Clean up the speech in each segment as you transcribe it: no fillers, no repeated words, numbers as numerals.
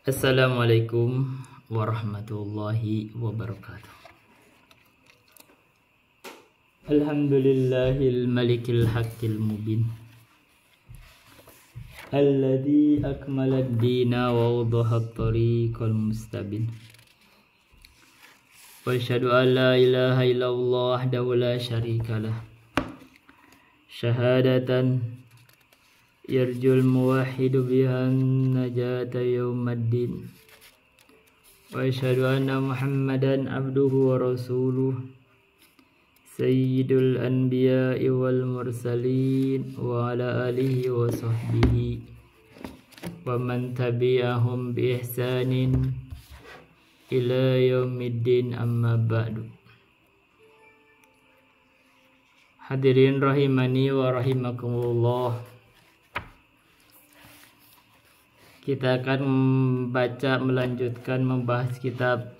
Assalamualaikum warahmatullahi wabarakatuh. Alhamdulillahil malikil haqqil mubin alladzi akmalad dina wa wadahat tariqal mustabin. Wa asyhadu an la ilaha illallah wahdahu la syarikalah. Syahadatan yarjul muwahhidu bihan najata yaumaddin. Wa asyhadu anna Muhammadan abduhu wa rasuluh sayyidul anbiya'i wal mursalin wa ala alihi wa sahbihi wa man tabi'ahum bi ihsanin ila yaumiddin, amma ba'du. Hadirin rahimani wa rahimakumullah. Kita akan melanjutkan membahas kitab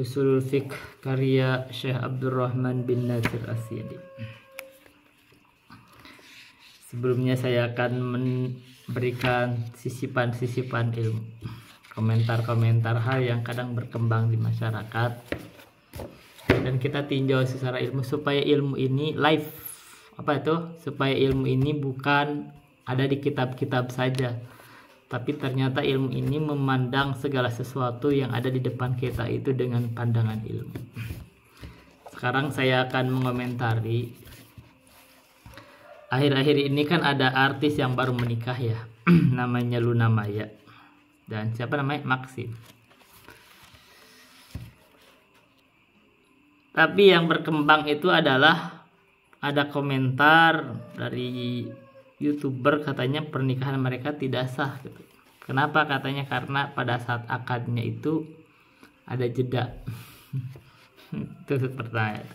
Ushul Fiqh karya Syekh Abdurrahman bin Nasir As-Sa'di. Sebelumnya saya akan memberikan sisipan-sisipan ilmu, komentar-komentar hal yang kadang berkembang di masyarakat, dan kita tinjau secara ilmu supaya ilmu ini live. Supaya ilmu ini bukan ada di kitab-kitab saja, tapi ternyata ilmu ini memandang segala sesuatu yang ada di depan kita itu dengan pandangan ilmu. Sekarang saya akan mengomentari, akhir-akhir ini kan ada artis yang baru menikah ya, namanya Luna Maya dan siapa namanya Maxim. Tapi yang berkembang itu adalah ada komentar dari YouTuber, katanya pernikahan mereka tidak sah gitu. Kenapa? Katanya karena pada saat akadnya itu ada jeda. Itu pertanyaan.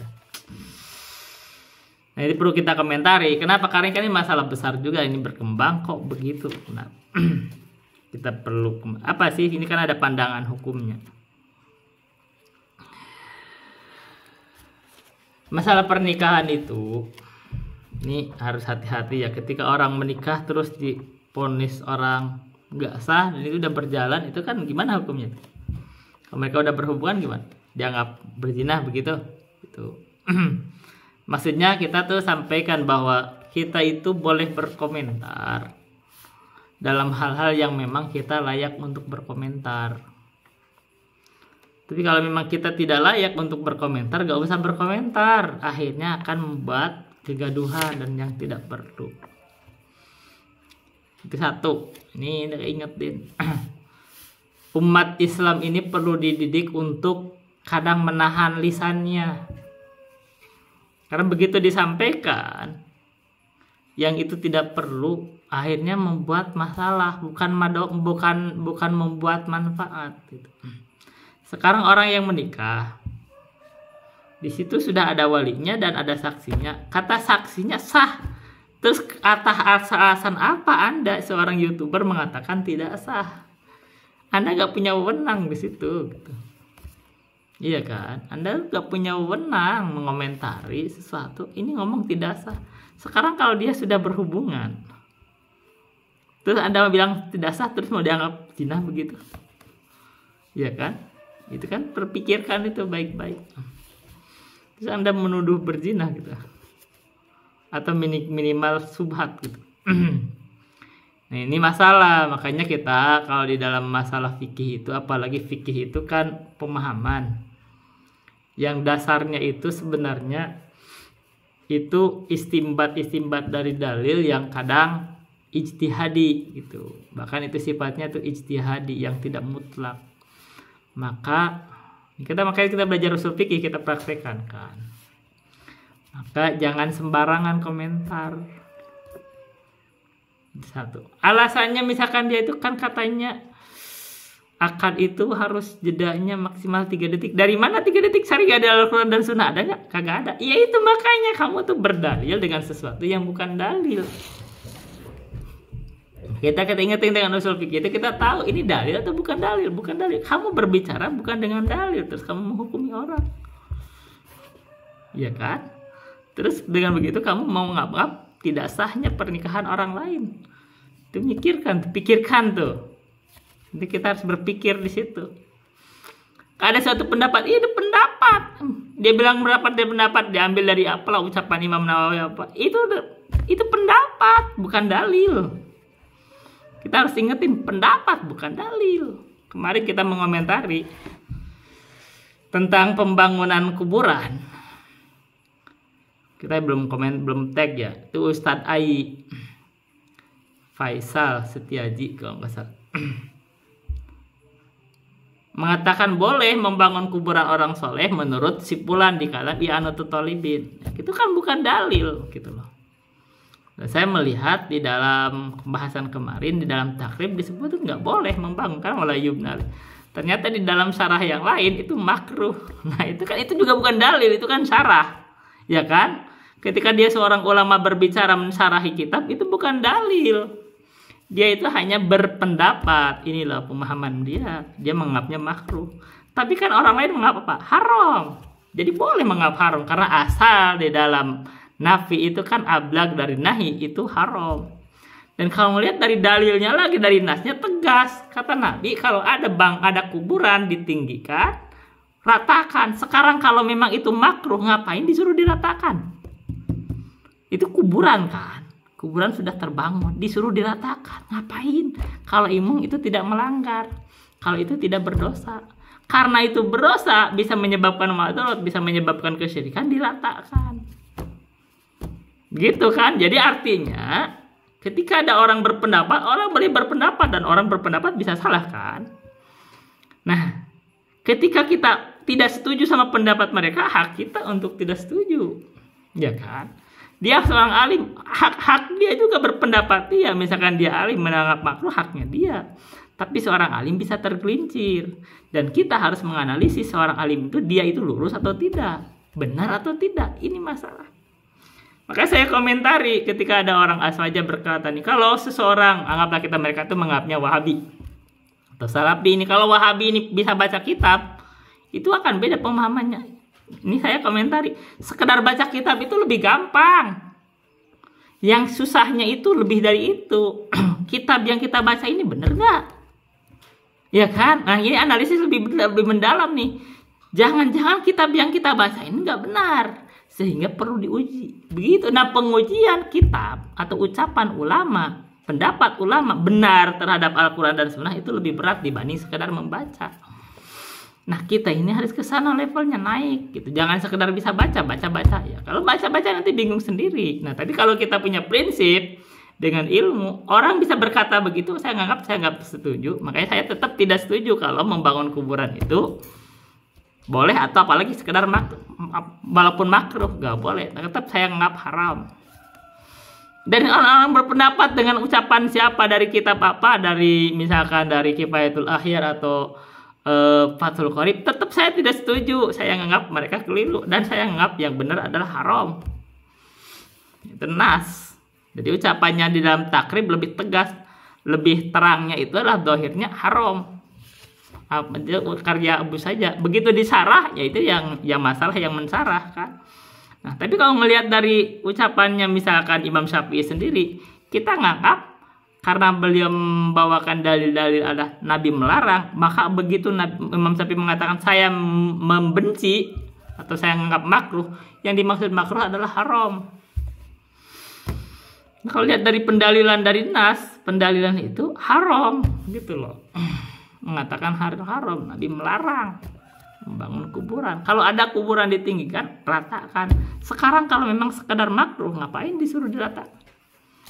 Nah, ini perlu kita komentari. Kenapa? Karena ini masalah besar juga, ini berkembang kok begitu. Nah, kita perlu apa sih? Ini kan ada pandangan hukumnya. Masalah pernikahan itu ini harus hati-hati ya. Ketika orang menikah terus divonis orang nggak sah dan itu udah berjalan, itu kan gimana hukumnya? Kalau mereka udah berhubungan gimana? Dianggap berzina begitu? Itu. Maksudnya kita tuh sampaikan bahwa kita itu boleh berkomentar dalam hal-hal yang memang kita layak untuk berkomentar. Tapi kalau memang kita tidak layak untuk berkomentar, gak usah berkomentar. Akhirnya akan membuat kegaduhan dan yang tidak perlu. Itu satu. Ini ingetin. Umat Islam ini perlu dididik untuk kadang menahan lisannya. Karena begitu disampaikan yang itu tidak perlu, akhirnya membuat masalah, bukan membuat manfaat gitu. Sekarang orang yang menikah, di situ sudah ada walinya dan ada saksinya. Kata saksinya sah. Terus atas alasan apa Anda seorang YouTuber mengatakan tidak sah? Anda gak punya wewenang di situ gitu. Iya kan? Anda gak punya wewenang mengomentari sesuatu. Ini ngomong tidak sah. Sekarang kalau dia sudah berhubungan, terus Anda mau bilang tidak sah, terus mau dianggap zina begitu. Iya kan? Itu kan terpikirkan itu baik-baik. Terus Anda menuduh berzina gitu, atau minimal subhat gitu. Nah, ini masalah. Makanya kita kalau di dalam masalah fikih itu, apalagi fikih itu kan pemahaman yang dasarnya itu sebenarnya itu istimbat dari dalil yang kadang ijtihadi gitu. Bahkan itu sifatnya tuh ijtihadi yang tidak mutlak. Makanya kita belajar usul fikih, kita praktekkan kan. Maka jangan sembarangan komentar. Satu. Alasannya misalkan dia itu kan katanya akad itu harus jedanya maksimal 3 detik. Dari mana 3 detik? Sari gak ada Al-Quran dan Sunnah, ada gak? Kagak ada. Ya itu makanya kamu tuh berdalil dengan sesuatu yang bukan dalil. Kita ingetin dengan usul fikih itu, kita tahu ini dalil atau bukan dalil. Kamu berbicara bukan dengan dalil, terus kamu menghukumi orang. Iya kan? Terus dengan begitu kamu mau ngap-ngap tidak sahnya pernikahan orang lain. Itu pikirkan tuh. Jadi kita harus berpikir di situ. Ada suatu pendapat, itu pendapat. Dia bilang pendapat diambil dari apalah ucapan Imam Nawawi apa. Itu pendapat, bukan dalil. Kita harus ingetin pendapat bukan dalil. Kemarin kita mengomentari tentang pembangunan kuburan. Kita belum tag ya. Itu Ustadz Ai Faisal Setiaji kalau nggak salah. Mengatakan boleh membangun kuburan orang soleh menurut simpulan di kalam I'anatul Talibin. Itu kan bukan dalil gitu loh. Dan saya melihat di dalam pembahasan kemarin di dalam takrib disebut itu nggak boleh membangun kan wala yubnal. Ternyata di dalam syarah yang lain itu makruh. Nah itu juga bukan dalil, itu kan syarah, ya kan? Ketika dia seorang ulama berbicara mensyarahi kitab itu bukan dalil. Dia itu hanya berpendapat, inilah pemahaman dia menganggapnya makruh. Tapi kan orang lain menganggap apa? Haram. Jadi boleh menganggap haram karena asal di dalam nafi itu kan ablag dari nahi, itu haram. Dan kalau melihat dari dalilnya lagi, dari nasnya tegas. Kata Nabi kalau ada kuburan ditinggikan, ratakan. Sekarang kalau memang itu makruh, ngapain disuruh diratakan? Itu kuburan kan. Kuburan sudah terbangun, disuruh diratakan. Ngapain? Kalau imam itu tidak melanggar, kalau itu tidak berdosa. Karena itu berdosa, bisa menyebabkan madarat, bisa menyebabkan kesyirikan, diratakan. Gitu kan? Jadi artinya, ketika ada orang berpendapat, orang boleh berpendapat dan orang berpendapat bisa salah kan? Nah, ketika kita tidak setuju sama pendapat mereka, hak kita untuk tidak setuju, ya kan? Dia seorang alim, hak dia juga berpendapat dia. Misalkan dia alim menganggap makruh, haknya dia. Tapi seorang alim bisa tergelincir. Dan kita harus menganalisis seorang alim itu, dia itu lurus atau tidak, benar atau tidak. Ini masalah. Maka saya komentari ketika ada orang aswaja berkata nih, kalau seseorang, anggaplah mereka itu menganggapnya Wahabi atau Salafi ini, kalau Wahabi ini bisa baca kitab, itu akan beda pemahamannya. Ini saya komentari, sekedar baca kitab itu lebih gampang. Yang susahnya itu lebih dari itu. Kitab yang kita baca ini benar nggak? Ya kan? Nah ini analisis lebih mendalam nih. Jangan-jangan kitab yang kita baca ini nggak benar, sehingga perlu diuji. Begitu. Nah pengujian kitab atau ucapan ulama, pendapat ulama benar terhadap Al-Quran dan Sunnah itu lebih berat dibanding sekedar membaca. Nah kita ini harus ke sana levelnya naik gitu. Jangan sekedar bisa baca ya. Kalau baca nanti bingung sendiri. Nah tapi kalau kita punya prinsip dengan ilmu, orang bisa berkata begitu, saya nggak setuju. Makanya saya tetap tidak setuju kalau membangun kuburan itu boleh atau apalagi sekedar walaupun makruh nggak boleh. Tetap saya nganggap haram. Dan orang-orang berpendapat dengan ucapan siapa dari kitab apa, dari misalkan dari Kifayatul Ahyar atau Fathul Qorib, tetap saya tidak setuju. Saya menganggap mereka keliru dan saya menganggap yang benar adalah haram. Itu nas. Jadi ucapannya di dalam takrib lebih tegas, lebih terangnya itu adalah dohirnya haram. Karya Abu saja. Begitu disarah, yaitu yang masalah yang mensarah kan. Nah, tapi kalau melihat dari ucapannya misalkan Imam Syafi'i sendiri, kita nganggap karena beliau membawakan dalil-dalil ada Nabi melarang, maka begitu Imam Syafi'i mengatakan saya membenci atau saya menganggap makruh, yang dimaksud makruh adalah haram. Nah, kalau lihat dari pendalilan dari nas, pendalilan itu haram gitu loh. Mengatakan haram, Nabi melarang membangun kuburan. Kalau ada kuburan ditinggikan, ratakan. Sekarang kalau memang sekedar makruh, ngapain disuruh diratakan?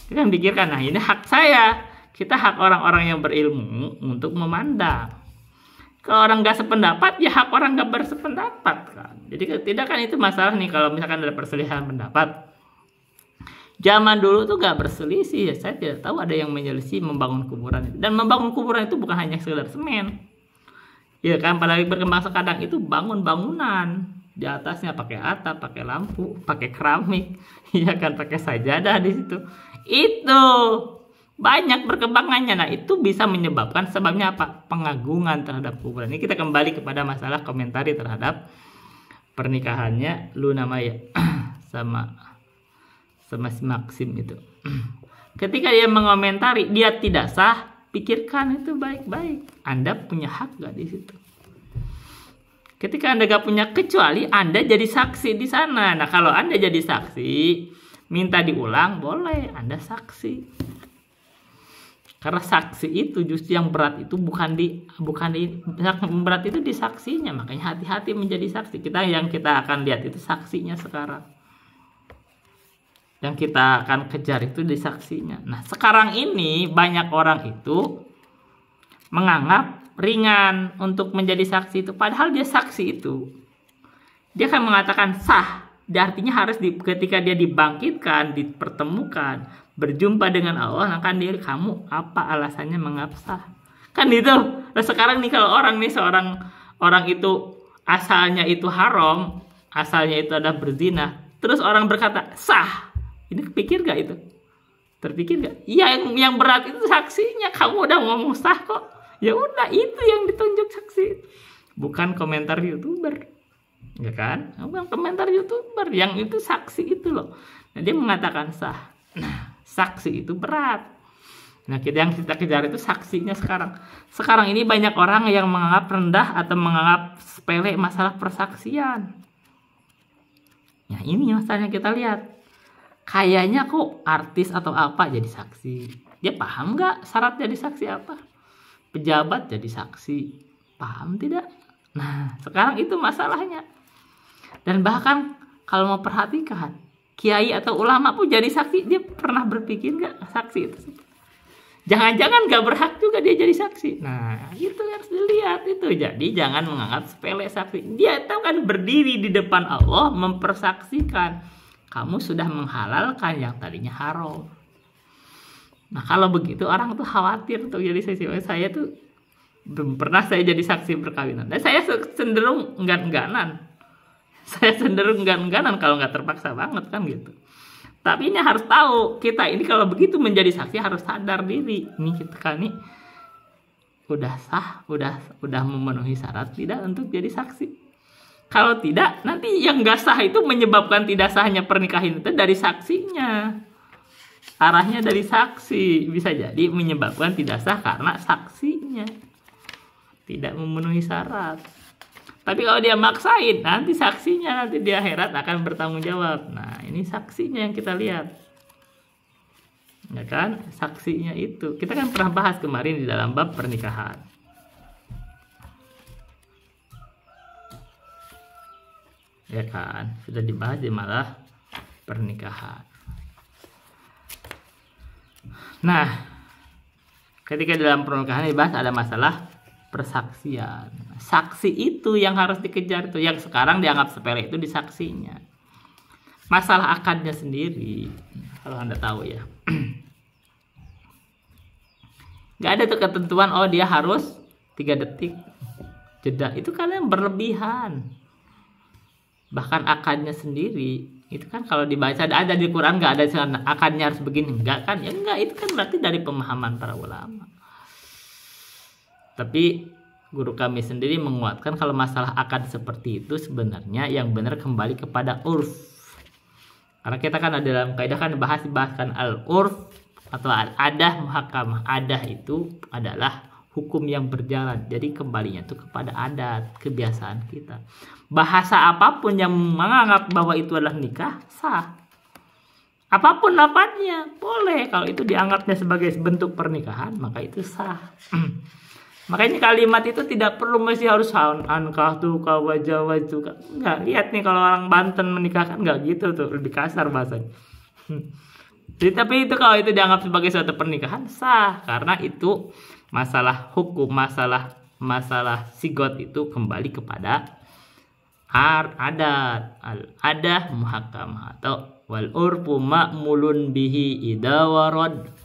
Kita pikirkan, nah ini hak saya. Kita hak orang-orang yang berilmu untuk memandang. Kalau orang gak sependapat, ya hak orang gak bersependapat kan. Jadi tidak kan itu masalah nih kalau misalkan ada perselisihan pendapat. Zaman dulu tuh gak berselisih, ya saya tidak tahu ada yang menyelisih membangun kuburan itu. Dan membangun kuburan itu bukan hanya sekedar semen. Ya kan, apalagi berkembang sekarang itu bangun bangunan. Di atasnya pakai atap, pakai lampu, pakai keramik, ya kan, pakai sajadah di situ. Itu banyak perkembangannya. Nah itu bisa menyebabkan sebabnya apa? Pengagungan terhadap kuburan. Ini kita kembali kepada masalah komentari terhadap pernikahannya Luna Maya sama si Maxim itu. Ketika dia mengomentari, dia tidak sah pikirkan itu baik-baik. Anda punya hak gak di situ? Ketika Anda gak punya, kecuali Anda jadi saksi di sana. Nah, kalau Anda jadi saksi, minta diulang, boleh. Anda saksi. Karena saksi itu justru yang berat itu bukan di berat itu di saksinya. Makanya hati-hati menjadi saksi. Yang kita akan lihat itu saksinya sekarang. Yang kita akan kejar itu di saksinya. Nah, sekarang ini banyak orang itu menganggap ringan untuk menjadi saksi itu, padahal dia saksi itu dia akan mengatakan sah. Artinya harus ketika dia dibangkitkan, dipertemukan, berjumpa dengan Allah, akan diri kamu apa alasannya menganggap sah, kan itu. Nah, sekarang nih kalau seorang orang itu asalnya itu haram, asalnya itu adalah berzina, terus orang berkata sah, ini kepikir gak itu? Terpikir gak? Iya, yang berat itu saksinya. Kamu udah ngomong sah kok. Ya udah, itu yang ditunjuk saksi, bukan komentar YouTuber, ya kan? Bukan komentar YouTuber, yang itu saksi itu loh. Nah, dia mengatakan sah. Nah, saksi itu berat. Nah, yang kita kejar itu saksinya sekarang. Sekarang ini banyak orang yang menganggap rendah atau menganggap sepele masalah persaksian. Ya, ini masalahnya kita lihat. Kayaknya kok artis atau apa jadi saksi. Dia paham nggak syarat jadi saksi apa? Pejabat jadi saksi, paham tidak? Nah, sekarang itu masalahnya. Dan bahkan kalau mau perhatikan, kiai atau ulama pun jadi saksi. Dia pernah berpikir nggak saksi itu? Jangan-jangan nggak berhak juga dia jadi saksi. Nah, itu harus dilihat itu. Jadi jangan menganggap sepele saksi. Dia tahu kan berdiri di depan Allah mempersaksikan. Kamu sudah menghalalkan yang tadinya haram. Nah, kalau begitu orang tuh khawatir tuh jadi saksi. Saya tuh belum pernah saya jadi saksi perkawinan. Dan saya cenderung enggan-engganan. Kalau nggak terpaksa banget kan gitu. Tapi ini harus tahu, kita ini kalau begitu menjadi saksi harus sadar diri. Ini kita kan nih udah sah, udah memenuhi syarat tidak untuk jadi saksi. Kalau tidak, nanti yang nggak sah itu menyebabkan tidak sahnya pernikahan itu dari saksinya. Arahnya dari saksi, bisa jadi menyebabkan tidak sah karena saksinya tidak memenuhi syarat. Tapi kalau dia maksain, nanti saksinya nanti di akhirat akan bertanggung jawab. Nah, ini saksinya yang kita lihat, ya kan? Saksinya itu kita kan pernah bahas kemarin di dalam bab pernikahan. Ya kan, sudah dibahas di malah pernikahan. Nah, ketika dalam pernikahan dibahas ada masalah persaksian. Saksi itu yang harus dikejar itu, yang sekarang dianggap sepele itu di saksinya. Masalah akadnya sendiri, kalau Anda tahu ya, nggak ada tuh ketentuan dia harus 3 detik jeda, itu kalian berlebihan. Bahkan akadnya sendiri itu kan kalau dibaca ada di Quran, nggak ada akadnya harus begini, enggak kan? Ya enggak, itu kan berarti dari pemahaman para ulama. Tapi guru kami sendiri menguatkan kalau masalah akad seperti itu sebenarnya yang benar kembali kepada urf. Karena kita kan ada dalam kaidah kan bahaskan al-urf atau al-adah muhakamah. Adah itu adalah hukum yang berjalan. Jadi kembalinya itu kepada adat, kebiasaan kita. Bahasa apapun yang menganggap bahwa itu adalah nikah, sah. Apapun lafadznya, boleh. Kalau itu dianggapnya sebagai bentuk pernikahan, maka itu sah. Makanya kalimat itu tidak perlu mesti harus ankah tuh kawajawaj tuh. Enggak, lihat nih kalau orang Banten menikahkan enggak gitu tuh, lebih kasar bahasanya. Jadi, tapi itu kalau itu dianggap sebagai suatu pernikahan, sah. Karena itu masalah hukum, masalah sigot itu kembali kepada adat, al-adah muhakamah atau wal urfu ma'mulun bihi idawarad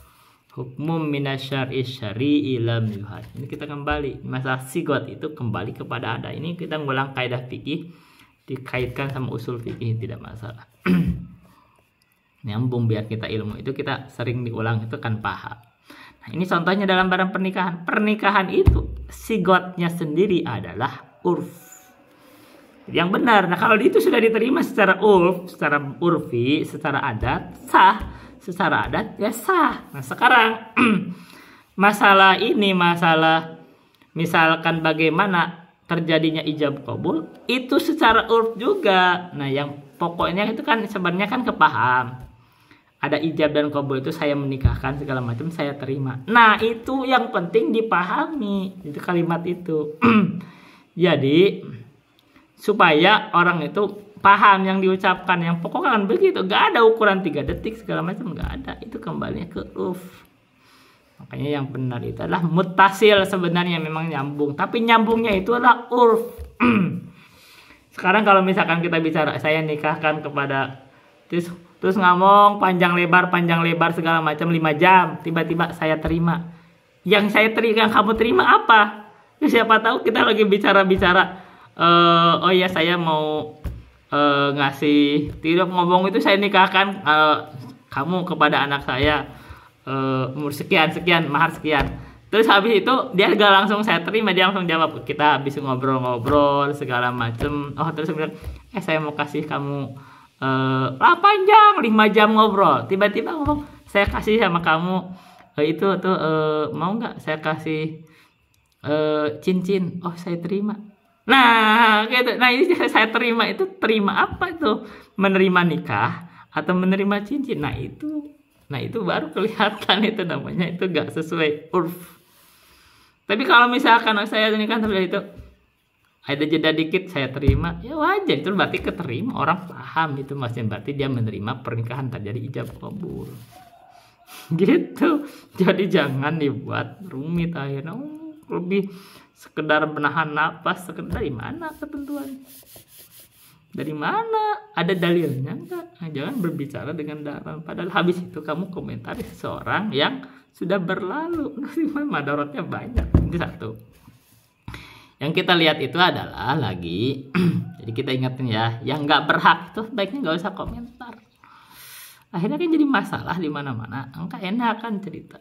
hukmum minasyar'i syari'i lam yuhad. Ini kita kembali masalah sigot itu kembali kepada adat. Ini kita ngulang kaidah fikih dikaitkan sama usul fikih, tidak masalah. Nyambung biar kita ilmu itu kita sering diulang itu kan paham. Nah, ini contohnya dalam barang pernikahan. Pernikahan itu sigotnya sendiri adalah urf yang benar. Nah, kalau itu sudah diterima secara urf, secara urfi, secara adat, sah. Secara adat ya sah. Nah, sekarang masalah ini, masalah misalkan bagaimana terjadinya ijab kabul itu secara urf juga. Nah, yang pokoknya itu kan sebenarnya kan kepaham. Ada ijab dan kabul itu saya menikahkan segala macam saya terima. Nah, itu yang penting dipahami itu kalimat itu. Jadi supaya orang itu paham yang diucapkan, yang pokoknya kan begitu. Gak ada ukuran 3 detik segala macam, gak ada. Itu kembalinya ke urf. Makanya yang benar itu adalah mutasil, sebenarnya memang nyambung, tapi nyambungnya itu adalah urf. Sekarang kalau misalkan kita bicara saya nikahkan kepada terus ngomong panjang lebar segala macam 5 jam, tiba-tiba saya terima. Yang kamu terima apa? Siapa tahu kita lagi bicara oh ya saya mau ngasih tidak ngomong itu saya nikahkan kamu kepada anak saya umur sekian mahar sekian. Terus habis itu dia gak langsung saya terima, dia langsung jawab, kita habis ngobrol segala macem. Oh terus bilang saya mau kasih kamu 8 jam 5 jam ngobrol, tiba-tiba ngomong saya kasih sama kamu itu tuh mau nggak saya kasih cincin. Oh saya terima. Nah gitu. Nah ini saya terima itu terima apa itu? Menerima nikah atau menerima cincin? Nah itu baru kelihatan itu namanya itu gak sesuai urf. Tapi kalau misalkan saya nikah terus itu ada jeda dikit saya terima, ya wajar, itu berarti keterima, orang paham itu maksudnya, berarti dia menerima pernikahan terjadi ijab kabul. Gitu. Jadi jangan dibuat rumit akhirnya. Lebih sekedar menahan napas, sekedar dari mana ketentuan? Dari mana? Ada dalilnya enggak? Nah, jangan berbicara dengan darah. Padahal habis itu kamu komentari seseorang yang sudah berlalu. Madaratnya banyak. Itu satu. Yang kita lihat itu adalah lagi, jadi kita ingatin ya, yang nggak berhak itu baiknya nggak usah komentar. Akhirnya kan jadi masalah di mana-mana. Enggak enak kan cerita.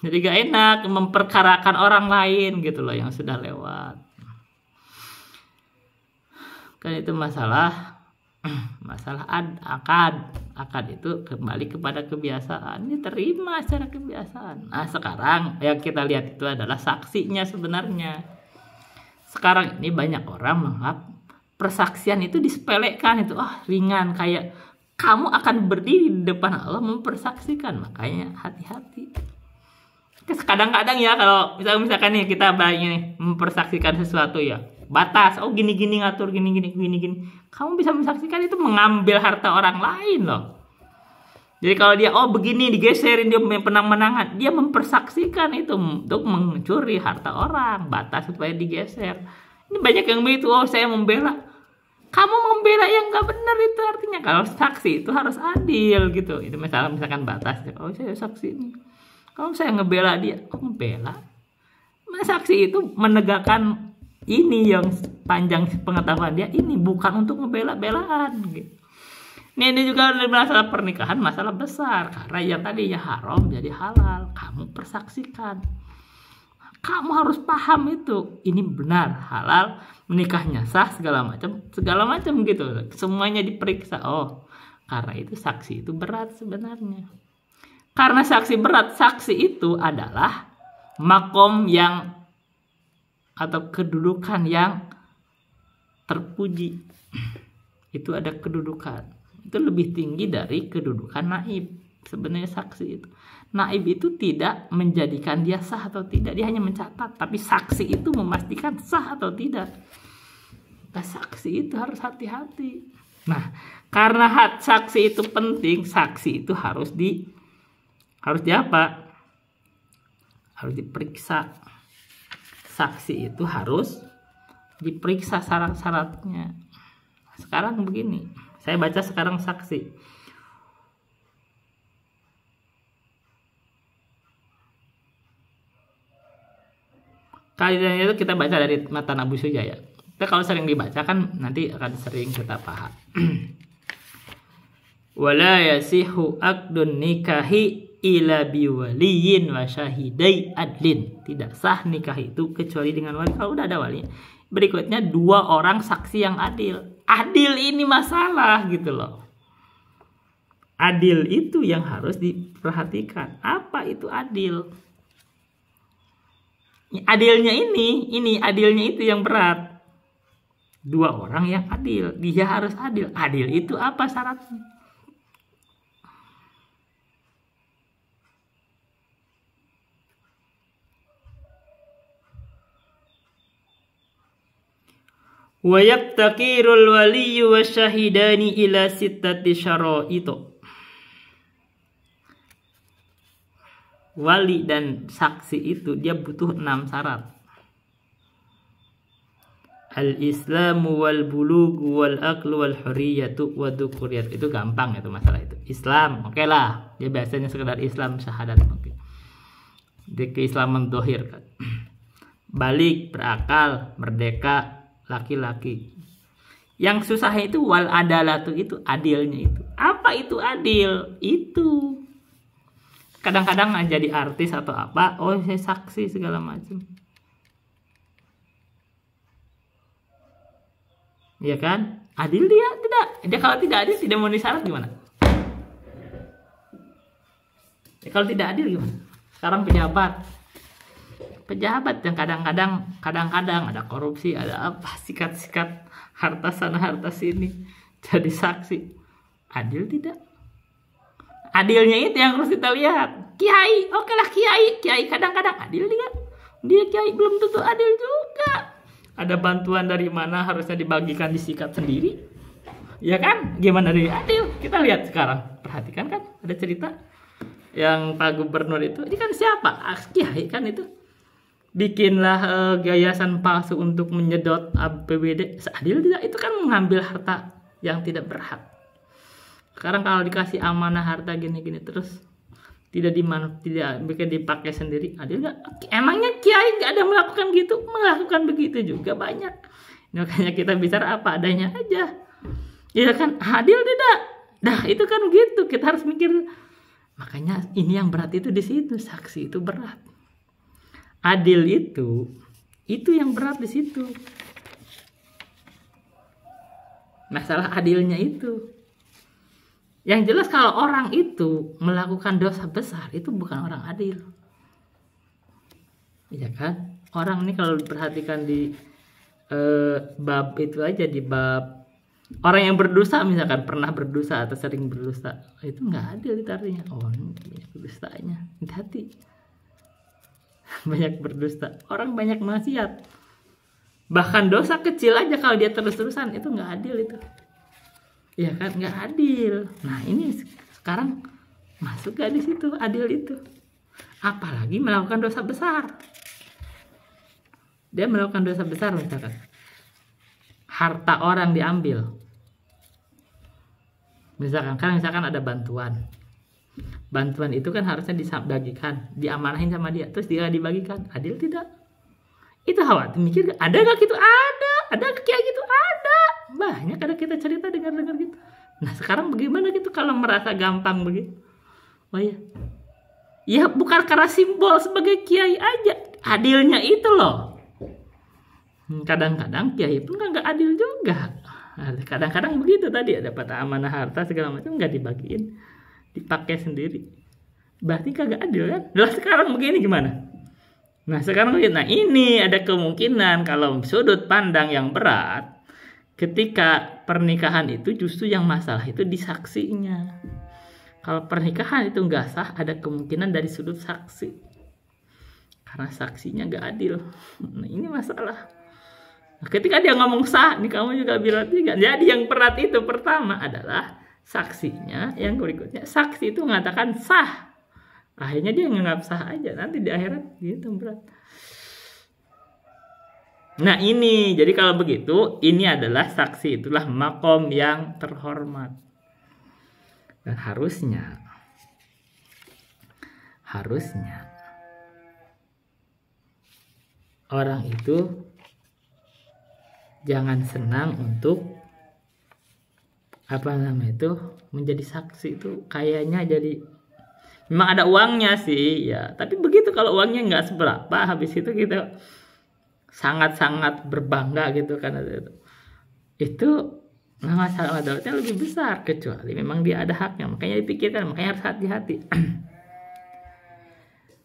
Jadi gak enak memperkarakan orang lain gitu loh yang sudah lewat. Kan itu masalah akad itu kembali kepada kebiasaan, diterima secara kebiasaan. Nah sekarang yang kita lihat itu adalah saksinya sebenarnya. Sekarang ini banyak orang menganggap persaksian itu disepelekan, itu ringan, kayak kamu akan berdiri di depan Allah mempersaksikan, makanya hati-hati. Kadang-kadang ya kalau misalkan nih kita nih mempersaksikan sesuatu ya, batas, gini-gini ngatur gini-gini. Kamu bisa mensaksikan itu mengambil harta orang lain loh. Jadi kalau dia begini digeserin, dia menang-menangan, dia mempersaksikan itu untuk mencuri harta orang, batas supaya digeser. Ini banyak yang begitu, saya membela. Kamu membela yang gak benar, itu artinya kalau saksi itu harus adil gitu. Itu misalkan batas, saya saksi ini. Kalau saya ngebela dia, ngebela? Saksi itu menegakkan ini yang panjang pengetahuan dia, ini bukan untuk ngebela-belaan gitu. Ini juga masalah pernikahan, masalah besar, karena yang tadinya haram jadi halal, kamu persaksikan. Kamu harus paham itu, ini benar halal, menikahnya sah, segala macam gitu. Semuanya diperiksa. Karena itu saksi itu berat sebenarnya. Karena saksi berat, saksi itu adalah makom yang atau kedudukan yang terpuji. Itu ada kedudukan. Itu lebih tinggi dari kedudukan naib. Sebenarnya saksi itu. Naib itu tidak menjadikan dia sah atau tidak. Dia hanya mencatat. Tapi saksi itu memastikan sah atau tidak. Nah, saksi itu harus hati-hati. Nah, karena saksi itu penting, saksi itu harus apa? Harus diperiksa. Saksi itu harus diperiksa syarat-syaratnya. Sekarang begini, saya baca sekarang saksi. Kaidah itu kita baca dari Matan Abu Syuja ya. Kita kalau sering dibaca kan nanti akan sering kita paham. Wala yasihu aqdun nikahi ila biwaliyin wa syahidai adlin. Tidak sah nikah itu kecuali dengan wali. Kalau udah ada wali, berikutnya 2 orang saksi yang adil. Adil ini masalah gitu loh. Adil itu yang harus diperhatikan. Apa itu adil? Adilnya ini adilnya itu yang berat. Dua orang yang adil, dia harus adil. Adil itu apa syaratnya? Wa yabtaqirul waliyyu wasyahidani ila sittati syara'it. Wali dan saksi itu dia butuh 6 syarat. Al-islamu wal bulugu wal aqlu wal hurriyatu wa dzukuriyat. Itu gampang itu masalah itu. Islam, oke lah. Dia biasanya sekedar Islam syahadat, oke. Dia keislaman zahir kan. Balik, berakal, merdeka, laki-laki. Yang susah itu wal adalatu, itu adilnya itu. Apa itu adil? Itu kadang-kadang jadi artis atau apa, oh saya saksi segala macam, ya kan? Adil dia tidak. Dia kalau tidak adil, tidak memenuhi syarat gimana? Ya, kalau tidak adil gimana? Sekarang pejabat yang kadang-kadang ada korupsi, ada apa, sikat-sikat harta sana harta sini, jadi saksi. Adil tidak? Adilnya itu yang harus kita lihat. Kiai, oke lah kiai kadang-kadang adil dia kiai belum tentu adil juga. Ada bantuan dari mana harusnya dibagikan, disikat sendiri, ya kan? Gimana dia adil? Kita lihat sekarang, perhatikan kan, ada cerita yang Pak Gubernur itu, ini kan siapa? Kiai kan itu, bikinlah yayasan palsu untuk menyedot APBD. Adil tidak? Itu kan mengambil harta yang tidak berhak. Sekarang kalau dikasih amanah harta gini-gini terus tidak dipakai sendiri, adil nggak? Emangnya kiai nggak ada melakukan gitu? Melakukan begitu juga banyak. Makanya kita bicara apa adanya aja, ya kan? Adil tidak? Nah itu kan gitu, kita harus mikir. Makanya ini yang berat itu di situ, saksi itu berat. Adil itu yang berat di situ. Masalah adilnya itu. Yang jelas kalau orang itu melakukan dosa besar, itu bukan orang adil. Iya kan? Orang ini kalau diperhatikan di bab itu aja, di bab orang yang berdosa, misalkan pernah berdosa atau sering berdosa, itu nggak adil itu artinya. Oh ini banyak berdostanya, hati-hati. Banyak berdusta, orang banyak maksiat. Bahkan dosa kecil aja kalau dia terus-terusan, itu nggak adil itu. Ya kan, nggak adil. Nah ini sekarang masuk gak di situ adil itu? Apalagi melakukan dosa besar. Dia melakukan dosa besar, misalkan harta orang diambil. Misalkan ada bantuan. Bantuan itu kan harusnya dibagikan, diamanahin sama dia, terus dia dibagikan. Adil tidak? Itu khawatir mikir, ada gak gitu? Ada kayak gitu? Ada. Banyak ada kita cerita dengar gitu. Nah sekarang bagaimana gitu kalau merasa gampang begitu? Oh iya, ya bukan karena simbol sebagai kiai aja, adilnya itu loh. Kadang-kadang kiai pun nggak adil juga. Kadang-kadang begitu tadi, dapat amanah harta segala macam nggak dibagiin, dipakai sendiri. Berarti kagak adil kan? Lah sekarang begini gimana? Nah sekarang ini ada kemungkinan kalau sudut pandang yang berat. Ketika pernikahan itu justru yang masalah itu di saksinya. Kalau pernikahan itu nggak sah, ada kemungkinan dari sudut saksi. Karena saksinya nggak adil. Nah ini masalah. Nah, ketika dia ngomong sah, nih kamu juga bilang tidak. Jadi yang berat itu pertama adalah saksinya. Yang berikutnya saksi itu mengatakan sah. Akhirnya dia nganggap sah aja. Nanti di akhirat gitu berat. Nah ini, jadi kalau begitu, ini adalah saksi, itulah makom yang terhormat. Dan harusnya orang itu jangan senang untuk menjadi saksi itu kayaknya jadi memang ada uangnya sih ya, tapi begitu kalau uangnya nggak seberapa, habis itu kita sangat-sangat berbangga gitu kan, itu Nah, masalah daruratnya lebih besar, kecuali memang dia ada haknya, makanya dipikirkan, makanya harus hati-hati.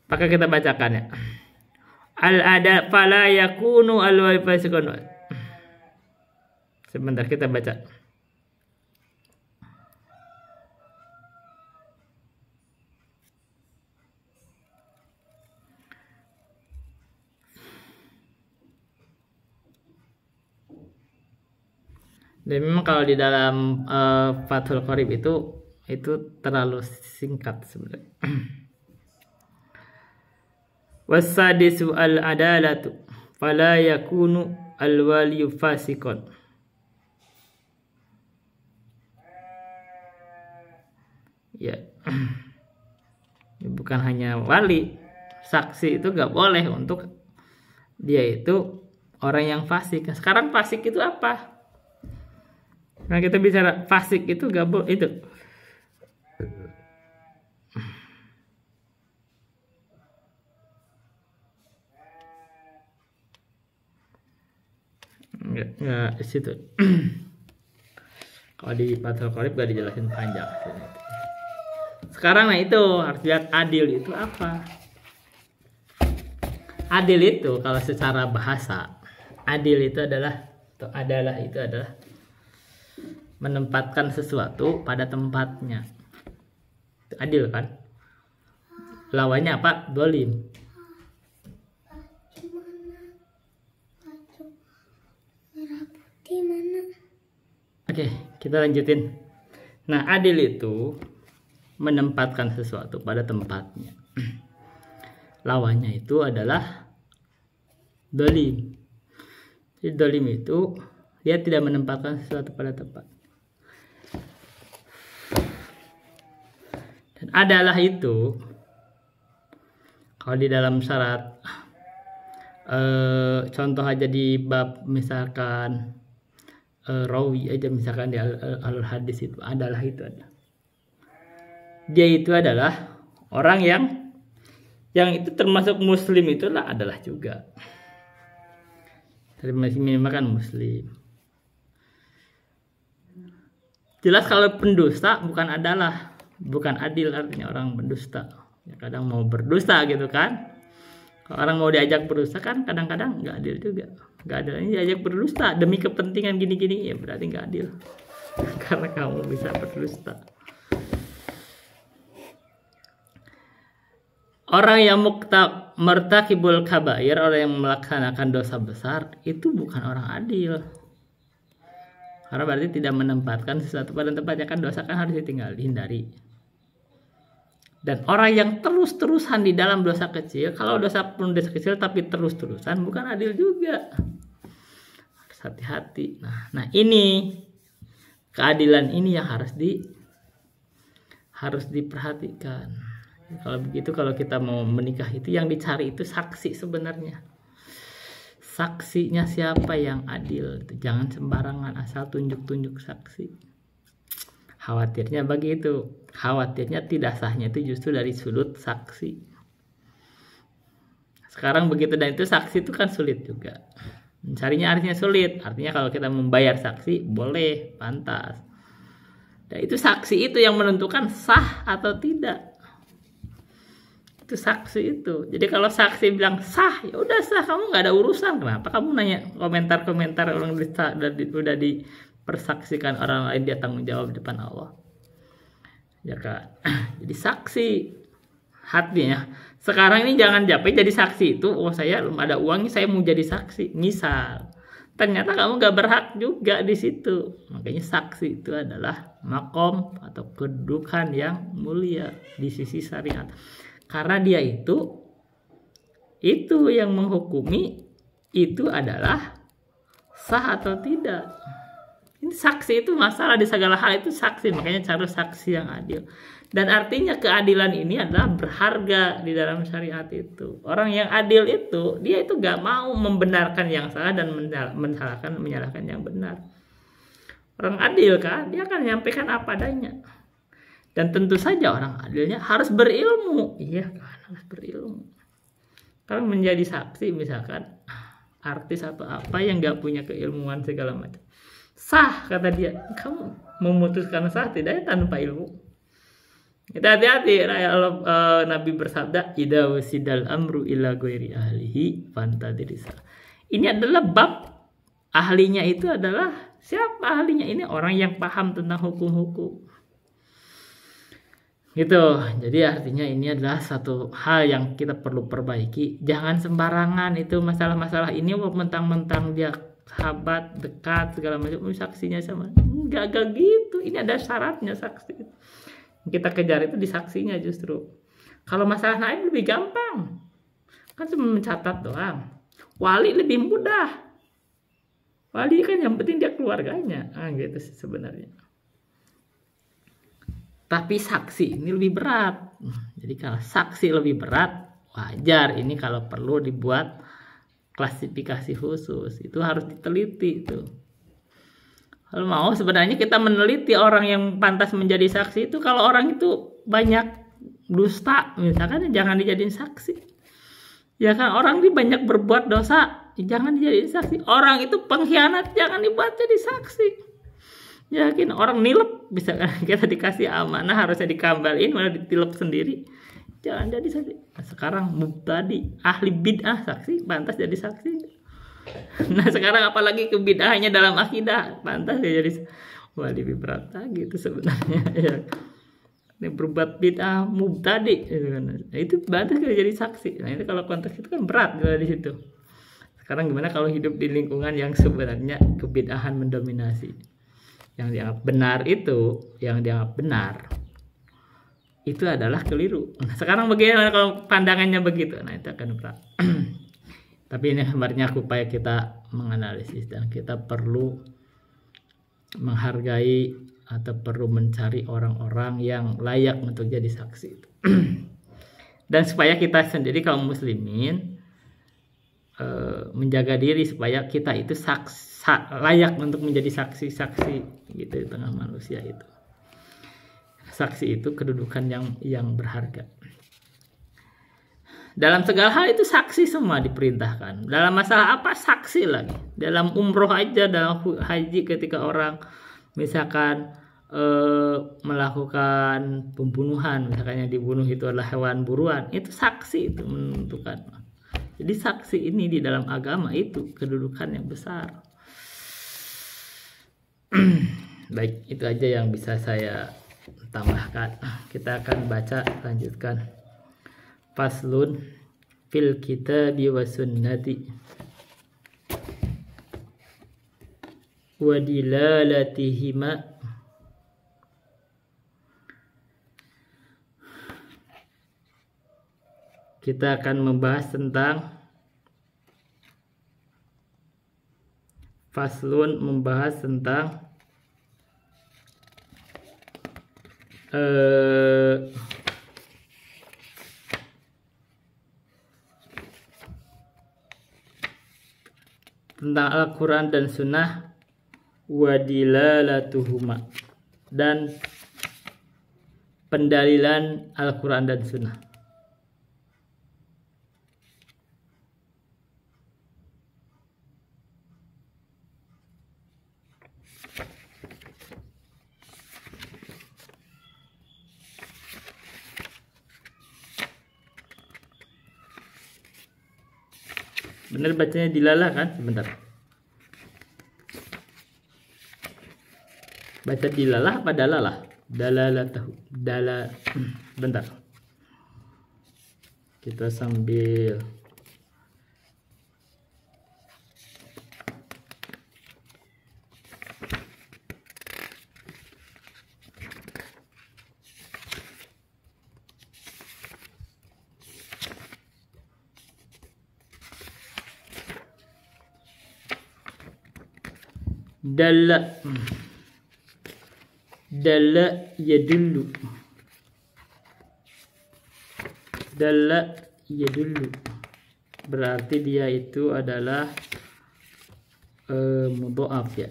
Maka kita bacakan ya. Al ada fala yakunu al wafasikun. Sebentar kita baca. Dan memang kalau di dalam Fathul Qorib itu terlalu singkat sebenarnya. Wasadisu al adalatu fala yakunu al waliyu fasikon. Ya, bukan hanya wali, saksi itu gak boleh untuk dia itu orang yang fasik. Sekarang fasik itu apa? Nah, kita bicara fasik itu gak boleh itu. Enggak di situ. Kalau di Fathul Qorib gak dijelasin panjang. Sekarang nah itu harus lihat adil itu apa. Adil itu kalau secara bahasa, adil itu adalah menempatkan sesuatu pada tempatnya. Itu adil kan? Lawannya apa? Dolim. Oke, kita lanjutin. Nah, adil itu menempatkan sesuatu pada tempatnya. Lawannya itu adalah dolim. Jadi dolim itu dia tidak menempatkan sesuatu pada tempat. Dan adalah itu kalau di dalam syarat contoh aja di bab misalkan rawi aja, misalkan di alur hadis itu adalah dia itu adalah orang yang itu termasuk muslim, itulah adalah juga masih minimal kan muslim. Jelas kalau pendusta bukan adalah, bukan adil, artinya orang berdusta. Ya, kadang mau berdusta gitu kan. Kalau orang mau diajak berdusta kan kadang-kadang nggak adil juga. Nggak adil, ini diajak berdusta demi kepentingan gini-gini, ya berarti nggak adil. Karena kamu bisa berdusta. Orang yang mertakibul kabair, orang yang melaksanakan dosa besar, itu bukan orang adil. Karena berarti tidak menempatkan sesuatu pada tempatnya, kan dosa kan harus dihindari. Dan orang yang terus-terusan di dalam dosa kecil, kalau dosa kecil tapi terus-terusan, bukan adil juga. Harus hati-hati. Nah ini keadilan ini yang harus diperhatikan. Kalau begitu, kalau kita mau menikah itu yang dicari itu saksi sebenarnya. Saksinya siapa yang adil? Jangan sembarangan asal tunjuk-tunjuk saksi. Khawatirnya begitu. Khawatirnya tidak sahnya itu justru dari sudut saksi. Sekarang begitu, dan itu saksi itu kan sulit juga. Mencarinya artinya sulit. Artinya kalau kita membayar saksi boleh, pantas. Dan itu saksi itu yang menentukan sah atau tidak. Itu saksi itu. Jadi kalau saksi bilang sah, ya udah sah, kamu nggak ada urusan. Kenapa kamu nanya komentar-komentar orang udah dipersaksikan orang lain, dia tanggung jawab depan Allah. Ya kan. Jadi saksi hatinya. Sekarang ini jangan capek jadi saksi itu. Oh, saya belum ada uangnya, saya mau jadi saksi. Misal, ternyata kamu nggak berhak juga di situ. Makanya saksi itu adalah makom atau kedudukan yang mulia di sisi syariat. Karena dia itu yang menghukumi itu adalah sah atau tidak. Ini saksi itu masalah di segala hal, itu saksi, makanya cari saksi yang adil. Dan artinya keadilan ini adalah berharga di dalam syariat itu. Orang yang adil itu dia itu gak mau membenarkan yang salah dan menyalahkan yang benar. Orang adil kan dia akan menyampaikan apa adanya. Dan tentu saja orang adilnya harus berilmu. Iya kan, harus berilmu. Kalau menjadi saksi misalkan artis atau apa yang gak punya keilmuan segala macam, Sah, kata dia. Kamu memutuskan sah tidak tanpa ilmu. Kita hati-hati. Nabi bersabda, idza wasidal amru ila ghairi ahlihi fantadirisa. Ini adalah bab ahlinya itu adalah siapa ahlinya? Ini orang yang paham tentang hukum-hukum. Gitu. Jadi artinya ini adalah satu hal yang kita perlu perbaiki. Jangan sembarangan itu masalah-masalah ini mentang-mentang dia sahabat dekat segala macam saksinya sama. Enggak gitu. Ini ada syaratnya saksi. Yang kita kejar itu di saksinya justru. Kalau masalah naib lebih gampang. Kan cuma mencatat doang. Wali lebih mudah. Wali kan yang penting dia keluarganya. Gitu sih sebenarnya. Tapi saksi ini lebih berat. Jadi kalau saksi lebih berat, wajar ini kalau perlu dibuat klasifikasi khusus. Itu harus diteliti itu. Kalau mau sebenarnya kita meneliti orang yang pantas menjadi saksi itu kalau orang itu banyak dusta, misalkan jangan dijadiin saksi. Ya kan orang ini banyak berbuat dosa, jangan dijadiin saksi. Orang itu pengkhianat, jangan dibuat jadi saksi. Yakin orang nilep bisa kita dikasih amanah harusnya dikambalin malah ditilep sendiri, jangan jadi saksi. Nah, sekarang mubtadi ahli bid'ah saksi pantas jadi saksi. Nah sekarang apalagi kebid'ahnya dalam akidah pantas jadi lebih berat lagi itu sebenarnya. Ya. Ini berbuat bid'ah mubtadi itu pantas jadi saksi. Nah itu kalau konteks itu kan berat di situ. Sekarang gimana kalau hidup di lingkungan yang sebenarnya kebid'ahan mendominasi? Yang dianggap benar itu adalah keliru. Nah, sekarang bagaimana kalau pandangannya begitu? Nah, itu akan berat. Tapi ini sebenarnya upaya kita menganalisis dan kita perlu menghargai atau perlu mencari orang-orang yang layak untuk jadi saksi. Dan supaya kita sendiri kaum muslimin menjaga diri supaya kita itu layak untuk menjadi saksi-saksi gitu di tengah manusia itu. Saksi itu kedudukan yang berharga. Dalam segala hal itu saksi semua diperintahkan. Dalam masalah apa saksi lagi. Dalam umroh aja, dalam haji ketika orang misalkan melakukan pembunuhan, misalkan yang dibunuh itu adalah hewan buruan, itu saksi itu menentukan. Jadi saksi ini di dalam agama itu kedudukan yang besar. Baik, itu aja yang bisa saya tambahkan. Kita akan baca lanjutkan. Faslun fil kitabi wa sunnati wa dilalatihima kita akan membahas tentang faslun membahas tentang tentang Al-Quran dan Sunnah wadilalatuhuma dan pendalilan Al-Quran dan Sunnah. Benar bacanya dilalah kan? Sebentar. Baca dilalah apa dalalah? Dalalatahu. Bentar. Kita sambil dalla yadullu berarti dia itu adalah mudha'af ya.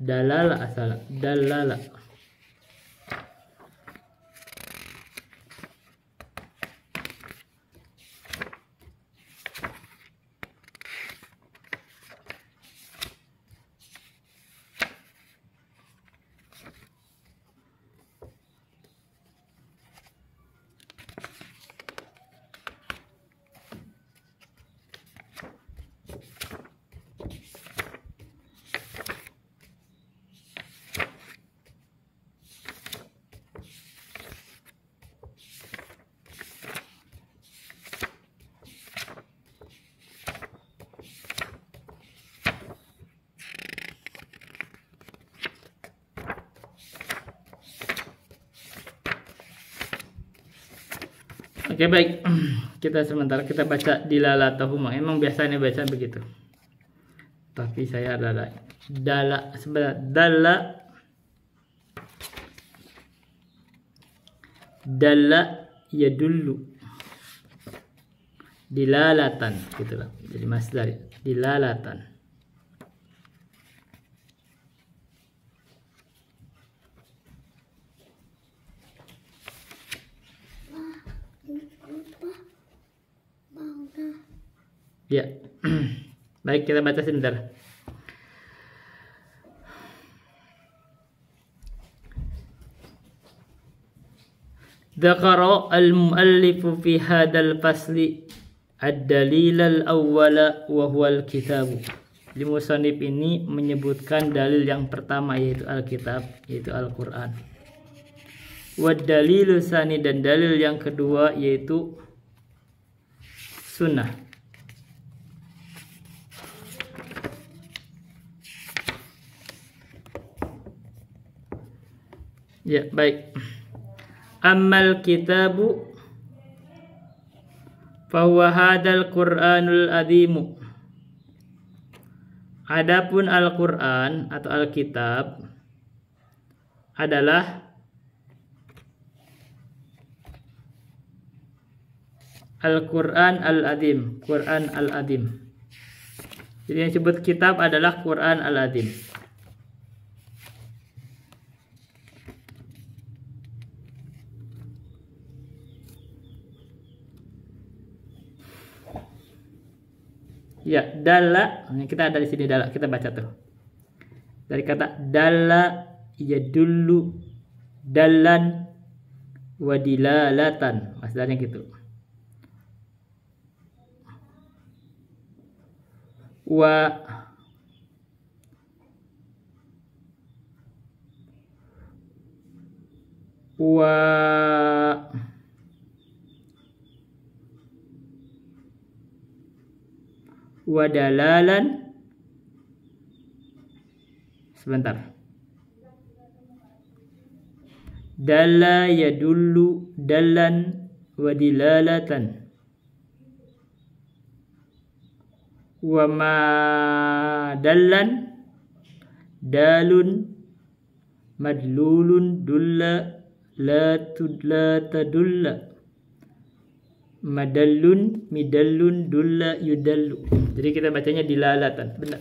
Dalala asal dalala Oke, baik. Kita sementara kita baca dilalatahuma. Emang biasanya baca begitu. Tapi saya dala sebenarnya dalla yadullu dilalatan gitulah. Jadi masdar dilalatan. Ya. Baik, kita baca sebentar. Dzakara al-muallifu fi hadzal fasli ad-dalil al-awwala wa huwa al-kitab. Di musannif ini menyebutkan dalil yang pertama yaitu Alkitab, yaitu Al-Qur'an. Wa dalilu tsani, dan dalil yang kedua yaitu sunnah. Ya, baik. Ammal kitabu fahuwa hadal Qur'anul azimu. Adapun Al-Qur'an atau Alkitab adalah Al-Qur'an al-azim, Qur'an al-azim. Jadi yang disebut kitab adalah Qur'an al-azim. Ya, dalla, kita ada di sini dalla, kita baca tuh. Dari kata dalla yadullu dallan wa dilalatan, masdarnya gitu. Wa dalalan, sebentar, dalla yadullu dallan wa dilalatan, wa ma dallan dalun madlulun dulla la tadulla madallun midallun dulla yudallu. Jadi kita bacanya dilalatan, benar.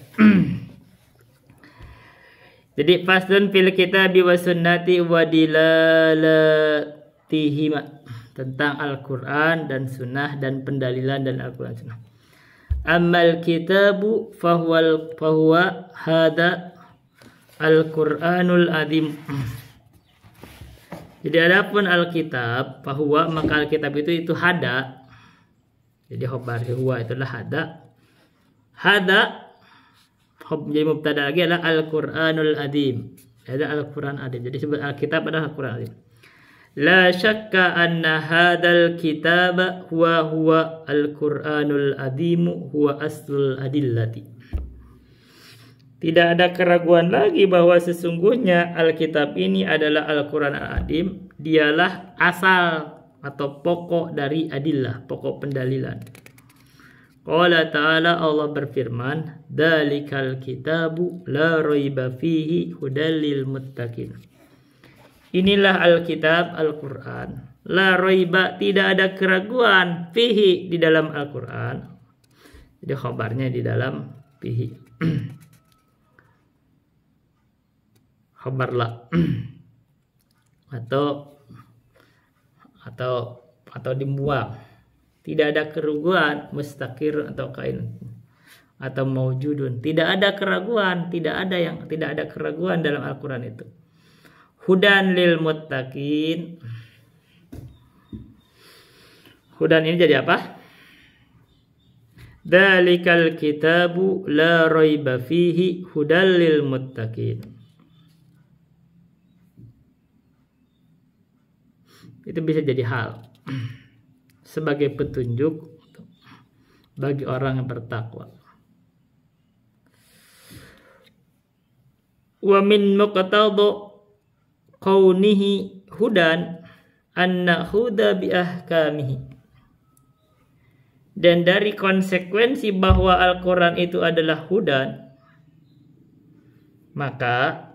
Jadi faslun fil kitabi wa sunnati wa dilalatihima, tentang Al-Qur'an dan sunnah dan pendalilan dan Al-Qur'an sunnah. Ammal kitabu fahuwa hada Al-Qur'anul azim. Jadi adapun Alkitab, fahuwa, maka Alkitab itu hada. Jadi khobar huwa itulah hada. Hada jadi mubtada lagi adalah Al-Qur'anul azim. Ada Al-Qur'an azim. Jadi sebut Alkitab adalah Al-Qur'an azim. La syakka anna hadzal kitaba huwa Al-Qur'anul azim huwa aslul adillati. Tidak ada keraguan lagi bahwa sesungguhnya Alkitab ini adalah Al-Qur'an Al-Azim. Dialah asal atau pokok dari adillah, pokok pendalilan. Qala ta'ala, Allah berfirman, "Dzalikal kitabu la raiba fihi hudal lil muttaqin." Inilah Alkitab, Al-Qur'an. La raiba, tidak ada keraguan, fihi, di dalam Al-Qur'an. Jadi khabarnya di dalam fihi. Khabar la atau dibuang. Tidak ada keraguan, mustaqir atau kain atau maujudun. Tidak ada keraguan, tidak ada keraguan dalam Al-Qur'an itu. Hudan lil muttaqin. Hudan ini jadi apa? Dzalikal kitabu la raiba fihi hudal lil muttaqin. Itu bisa jadi hal sebagai petunjuk bagi orang yang bertakwa. Wa min muqtadha kaunihi hudan anna huda bi ahkamihi. dan dari konsekuensi bahwa Al-Quran itu adalah hudan, maka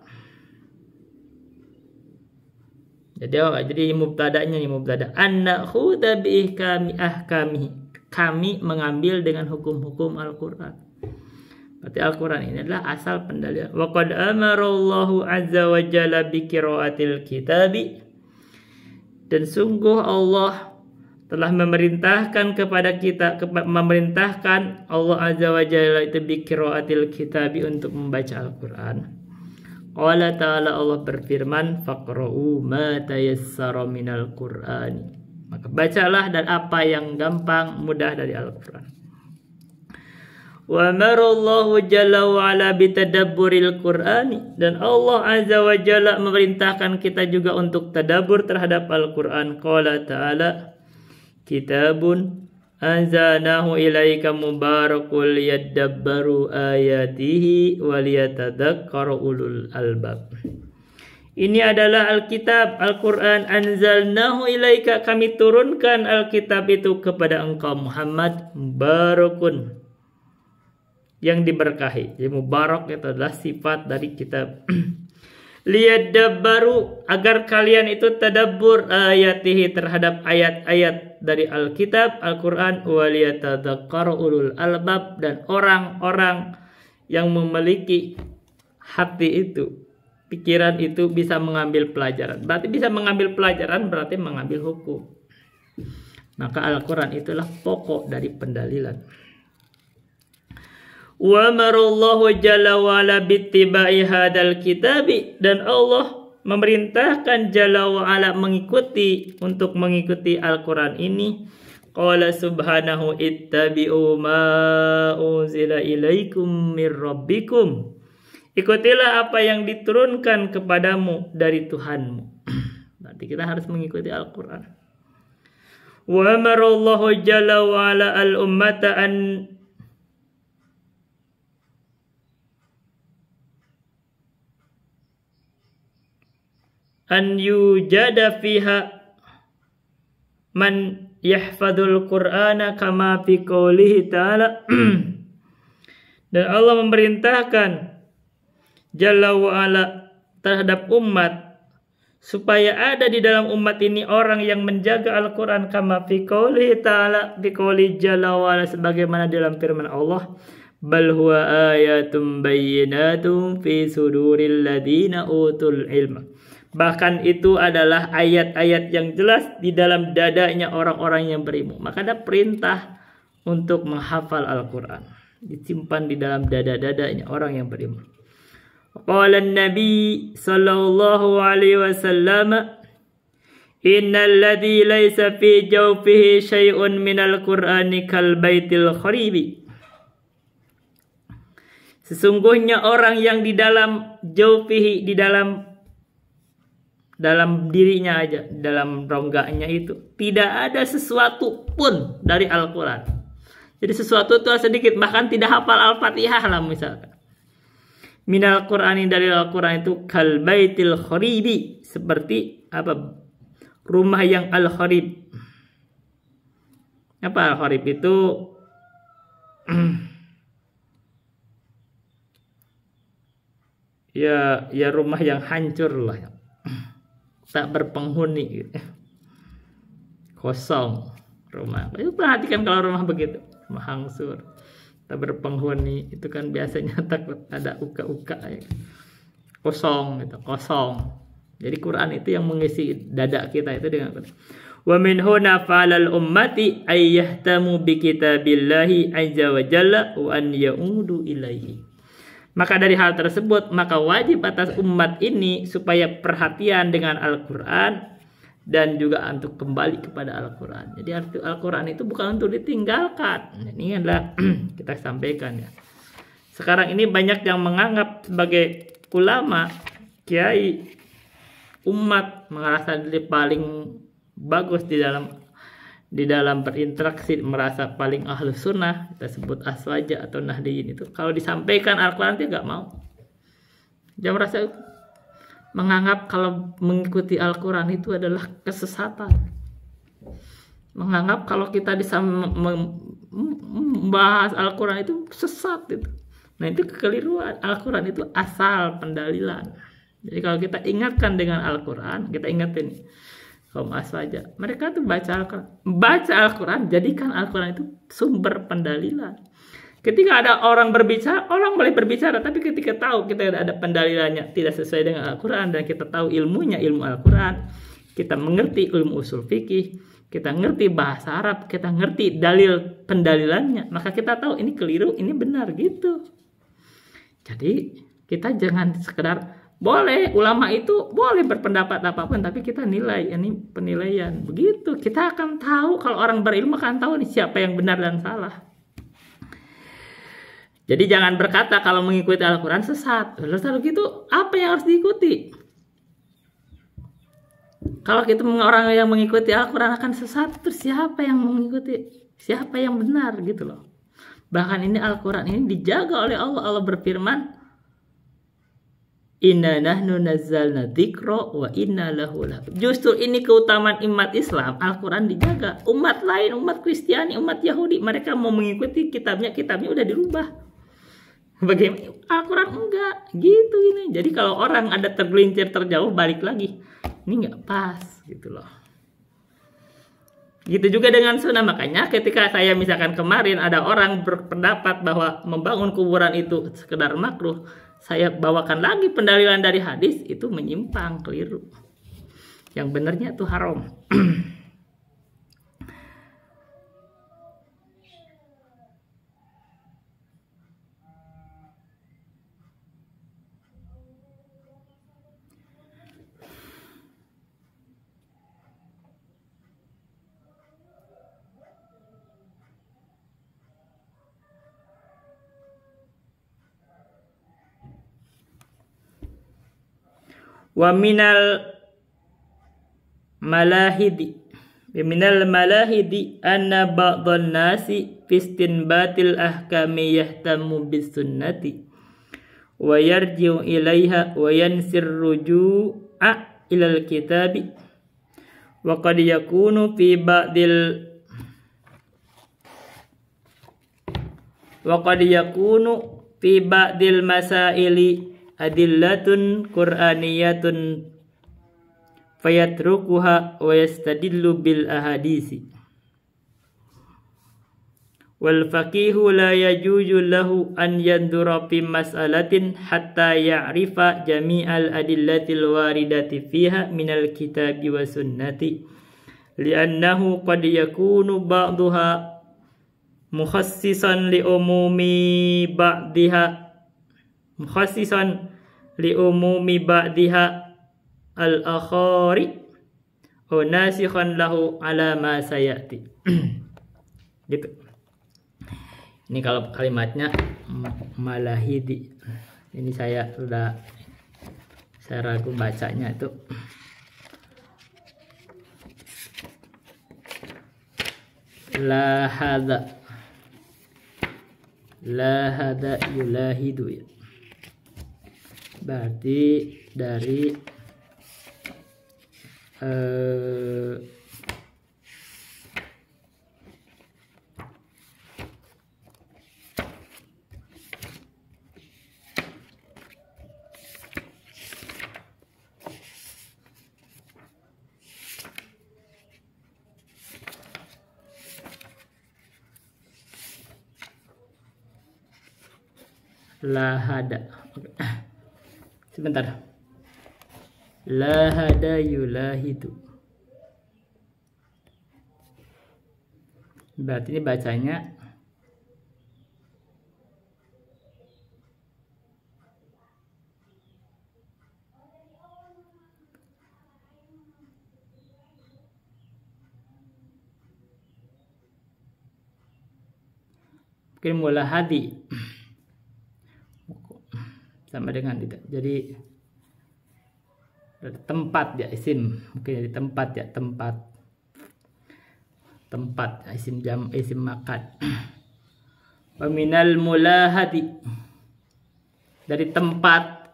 jadi mubtada'nya nih, mubtada anna khuda bi ahkami, kami mengambil dengan hukum-hukum Al-Quran. Berarti Al-Quran ini adalah asal pendalilan. Wa qad amarallahu azza wa jalla bi qiraatil kitabi, dan sungguh Allah telah memerintahkan kepada kita, memerintahkan Allah azza wa jalla itu bi qiraatil kitabi, untuk membaca Al-Quran. Qala ta'ala, Allah berfirman, faqra'u ma tayassara minal Qur'ani, maka bacalah dan apa yang gampang mudah dari Al-Quran. Wa amarallahu jalla wa ala bitadabburil Qur'ani, dan Allah azza wa jalla memerintahkan kita juga untuk tadabbur terhadap Al-Quran. Qala ta'ala, kitabun anzalnahu ilaika mubarakul yadabbaru ayatihi waliyatadzakkara ulul albab. Ini adalah Alkitab, Al-Quran, anzalnahu ilaika, kami turunkan Alkitab itu kepada engkau Muhammad, mubarakun, yang diberkahi. Jadi mubarak itu adalah sifat dari kitab. Liyadabbaru, agar kalian itu tadabbur ayatihi, terhadap ayat-ayat dari Alkitab, Al-Quran, waliyatadzakkara ulul albab, dan orang-orang yang memiliki hati itu, pikiran itu, bisa mengambil pelajaran. Berarti bisa mengambil pelajaran berarti mengambil hukum. Maka Al-Quran itulah pokok dari pendalilan. Wa amarallahu jalla wa ala bittiba'i hadal kitabi, dan Allah memerintahkan jalla wa ala untuk mengikuti Al-Quran ini. Qala subhanahu, ittabi'u ma unzila ilaikum mir rabbikum, ikutilah apa yang diturunkan kepadamu dari Tuhanmu. Berarti kita harus mengikuti Al-Quran. Wa amarallahu jalla wa ala al-ummata an yujada fiha man yahfadul Qur'ana kama fi qoulihi ta'ala. Dan Allah memerintahkan jalla wa ala terhadap umat, supaya ada di dalam umat ini orang yang menjaga Al-Quran, kama fi qoulihi ta'ala, fi qouli jalla wa ala, sebagaimana dalam firman Allah, bal huwa ayatum bayyinatum fi suduril ladina utul ilma, bahkan itu adalah ayat-ayat yang jelas di dalam dadanya orang-orang yang berilmu. Maka ada perintah untuk menghafal Al-Quran, disimpan di dalam dada-dadanya orang yang berilmu. Qala Nabi sallallahu alaihi wasallam, innal ladzi laisa fi jawfihi syai'un minal Qur'ani kal baitil kharibi, sesungguhnya orang yang di dalam jawfihi, di dalam dirinya aja, dalam rongganya itu tidak ada sesuatu pun dari Al-Quran. Jadi sesuatu itu sedikit, bahkan tidak hafal Al-Fatihah lah misalkan. Minal Qur'ani, dari Al-Quran itu, kal baitil kharibi, seperti apa? Rumah yang al-kharib. Apa al-kharib itu? ya rumah yang hancur lah, tak berpenghuni gitu. Kosong rumah. Itu perhatikan kalau rumah begitu, rumah hancur, tak berpenghuni, itu kan biasanya takut ada uka-uka ya. Kosong gitu, kosong. Jadi Quran itu yang mengisi dada kita itu dengan Quran. Wa min huna fa'alal ummati ayyahtamu bi kitabillahi azza wa jalla wa an ya'udu ilaihi. Maka dari hal tersebut, maka wajib atas umat ini supaya perhatian dengan Al-Quran dan juga untuk kembali kepada Al-Quran. Jadi Al-Quran itu bukan untuk ditinggalkan. Ini adalah kita sampaikan ya. Sekarang ini banyak yang menganggap sebagai ulama, kiai, umat, merasa diri paling bagus di dalam berinteraksi, merasa paling ahlus sunnah, kita sebut aswaja atau nahdiyin itu. Kalau disampaikan Al-Quran dia nggak mau. Dia merasa menganggap kalau mengikuti Al-Quran itu adalah kesesatan. Menganggap kalau kita membahas Al-Quran itu sesat itu. Nah itu kekeliruan. Al-Quran itu asal pendalilan. Jadi kalau kita ingatkan dengan Al-Quran, kita ingatin kaum aswaja, mereka tuh baca Al-Quran, jadikan Al-Quran itu sumber pendalilan. Ketika ada orang berbicara, orang boleh berbicara, tapi ketika tahu kita ada pendalilannya tidak sesuai dengan Al-Quran, dan kita tahu ilmunya, ilmu Al-Quran, kita mengerti ilmu usul fikih, kita ngerti bahasa Arab, kita ngerti dalil pendalilannya, maka kita tahu ini keliru, ini benar gitu. Jadi kita jangan sekedar, boleh ulama itu boleh berpendapat apapun, tapi kita nilai, ini penilaian. Begitu kita akan tahu, kalau orang berilmu akan tahu nih siapa yang benar dan salah. Jadi jangan berkata kalau mengikuti Al-Quran sesat. Lalu gitu, apa yang harus diikuti? Kalau kita orang yang mengikuti Al-Quran akan sesat, terus siapa yang mengikuti? Siapa yang benar gitu loh. Bahkan ini Al-Quran ini dijaga oleh Allah. Allah berfirman, Inna nahnu nazzalna dzikra wa inna lahu lahafidz. Justru ini keutamaan umat Islam, Al-Quran dijaga. Umat lain, umat Kristiani, umat Yahudi, mereka mau mengikuti kitabnya udah dirubah. Bagaimana? Al-Quran enggak gitu ini. Jadi kalau orang ada tergelincir terjauh, balik lagi, ini enggak pas gitu loh. Gitu juga dengan sunnah. Makanya ketika saya misalkan kemarin ada orang berpendapat bahwa membangun kuburan itu sekedar makruh, saya bawakan lagi pendalilan dari hadis, itu menyimpang, keliru. Yang benarnya itu haram. Wa minal malahidi anna ba'dhan nasi fi istinbatil ahkami yahtamu bis sunnati wa yarji'u ilaiha wa yansir ruju'a ilal kitabi wa qad yakunu fi ba'dil masaili adillatun qur'aniyatun fayatrukuha wa yastadillu bil ahadisi wal faqihu la yajuzu lahu an yandura fi mas'alatin hatta ya'rifa jami'al adillatil waridati fiha minal kitabi wa sunnati li'annahu qad yakunu ba'daha mukhassisan li umumi ba'diha al-akhari wa nasikhan lahu ala ma sayati. Gitu. Ini kalau kalimatnya malahidi. Ini saya ragu bacanya itu. La hada yulahidu ya. Berarti dari lahada. Sebentar. Lahada yulahidu. Berarti ini bacanya mungkin mulahadi. Sama dengan tidak. Jadi tempat ya, isim, mungkin jadi tempat ya, tempat ya, isim jam, isim makan. Wa minal mulahadi, dari tempat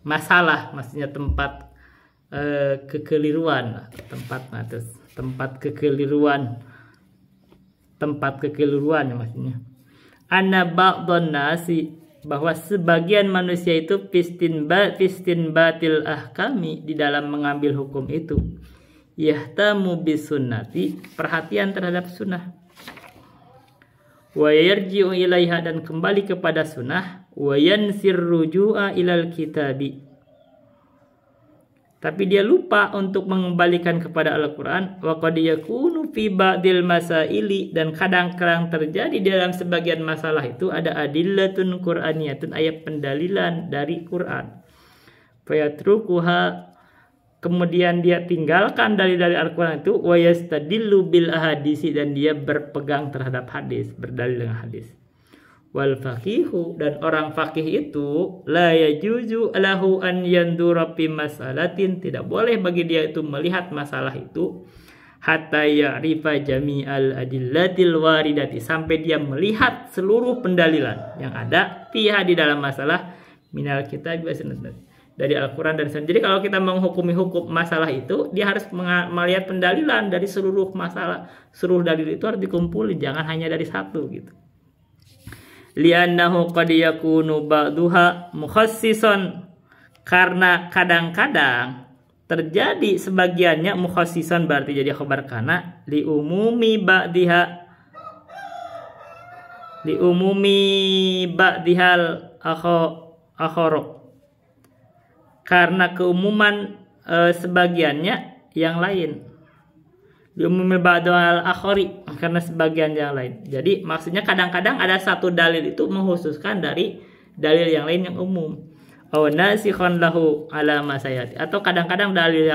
masalah, maksudnya tempat kekeliruan, tempat kekeliruan tempat kekeliruan maksudnya. Anna ba'dhan nasi, bahwa sebagian manusia itu fistinbatil ahkami, di dalam mengambil hukum itu, yahtamu bisunnati, perhatian terhadap sunnah, wa yarji'u ilaiha, dan kembali kepada sunnah, wa yansir ruju'a ilal kitabi, tapi dia lupa untuk mengembalikan kepada Al-Quran. Wa qad yakunu fi ba'dil masaili, dan kadang-kadang terjadi dalam sebagian masalah itu ada adillatun qur'aniyatun, ayat pendalilan dari Quran. Fayatrukuha, kemudian dia tinggalkan dari Al-Quran itu, wa yastadillu bil ahadisi, dan dia berpegang terhadap hadis, berdalil dengan hadis. Wal faqihu, dan orang faqih itu la yajuzu lahu an yandura fi masalatin, tidak boleh bagi dia itu melihat masalah itu hatta ya'rifa jami'al adillatil waridati, sampai dia melihat seluruh pendalilan yang ada fiha, di dalam masalah, minal kitab wa sunnah, dari Al-Quran dan Sunnah. Jadi kalau kita menghukumi hukum masalah itu, dia harus melihat pendalilan dari seluruh masalah. Seluruh dalil itu harus dikumpulin, jangan hanya dari satu gitu. Li'annahu qad yakunu ba'duha mukhassisan, karena kadang-kadang terjadi sebagiannya mukhassisan, berarti jadi khabar kana, li umumi ba'dihal akhara, karena keumuman sebagiannya yang lain. Umumil ba'dal akhari, karena sebagian yang lain. Jadi maksudnya kadang-kadang ada satu dalil itu mengkhususkan dari dalil yang lain yang umum. Aw nasikhan lahu ala ma sayati, atau kadang-kadang dalil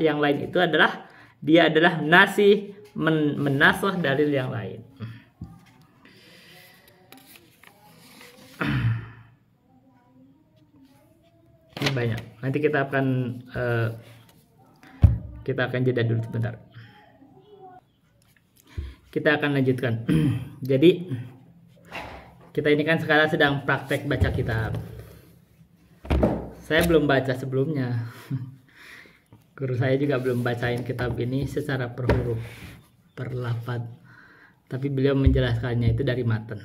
yang lain itu adalah dia adalah menasah dalil yang lain. Ini banyak. Nanti kita akan jeda dulu sebentar. Kita akan lanjutkan. Jadi kita ini kan sekarang sedang praktek baca kitab. Saya belum baca sebelumnya. Guru saya juga belum bacain kitab ini secara per huruf, per lafaz. Tapi beliau menjelaskannya itu dari matan.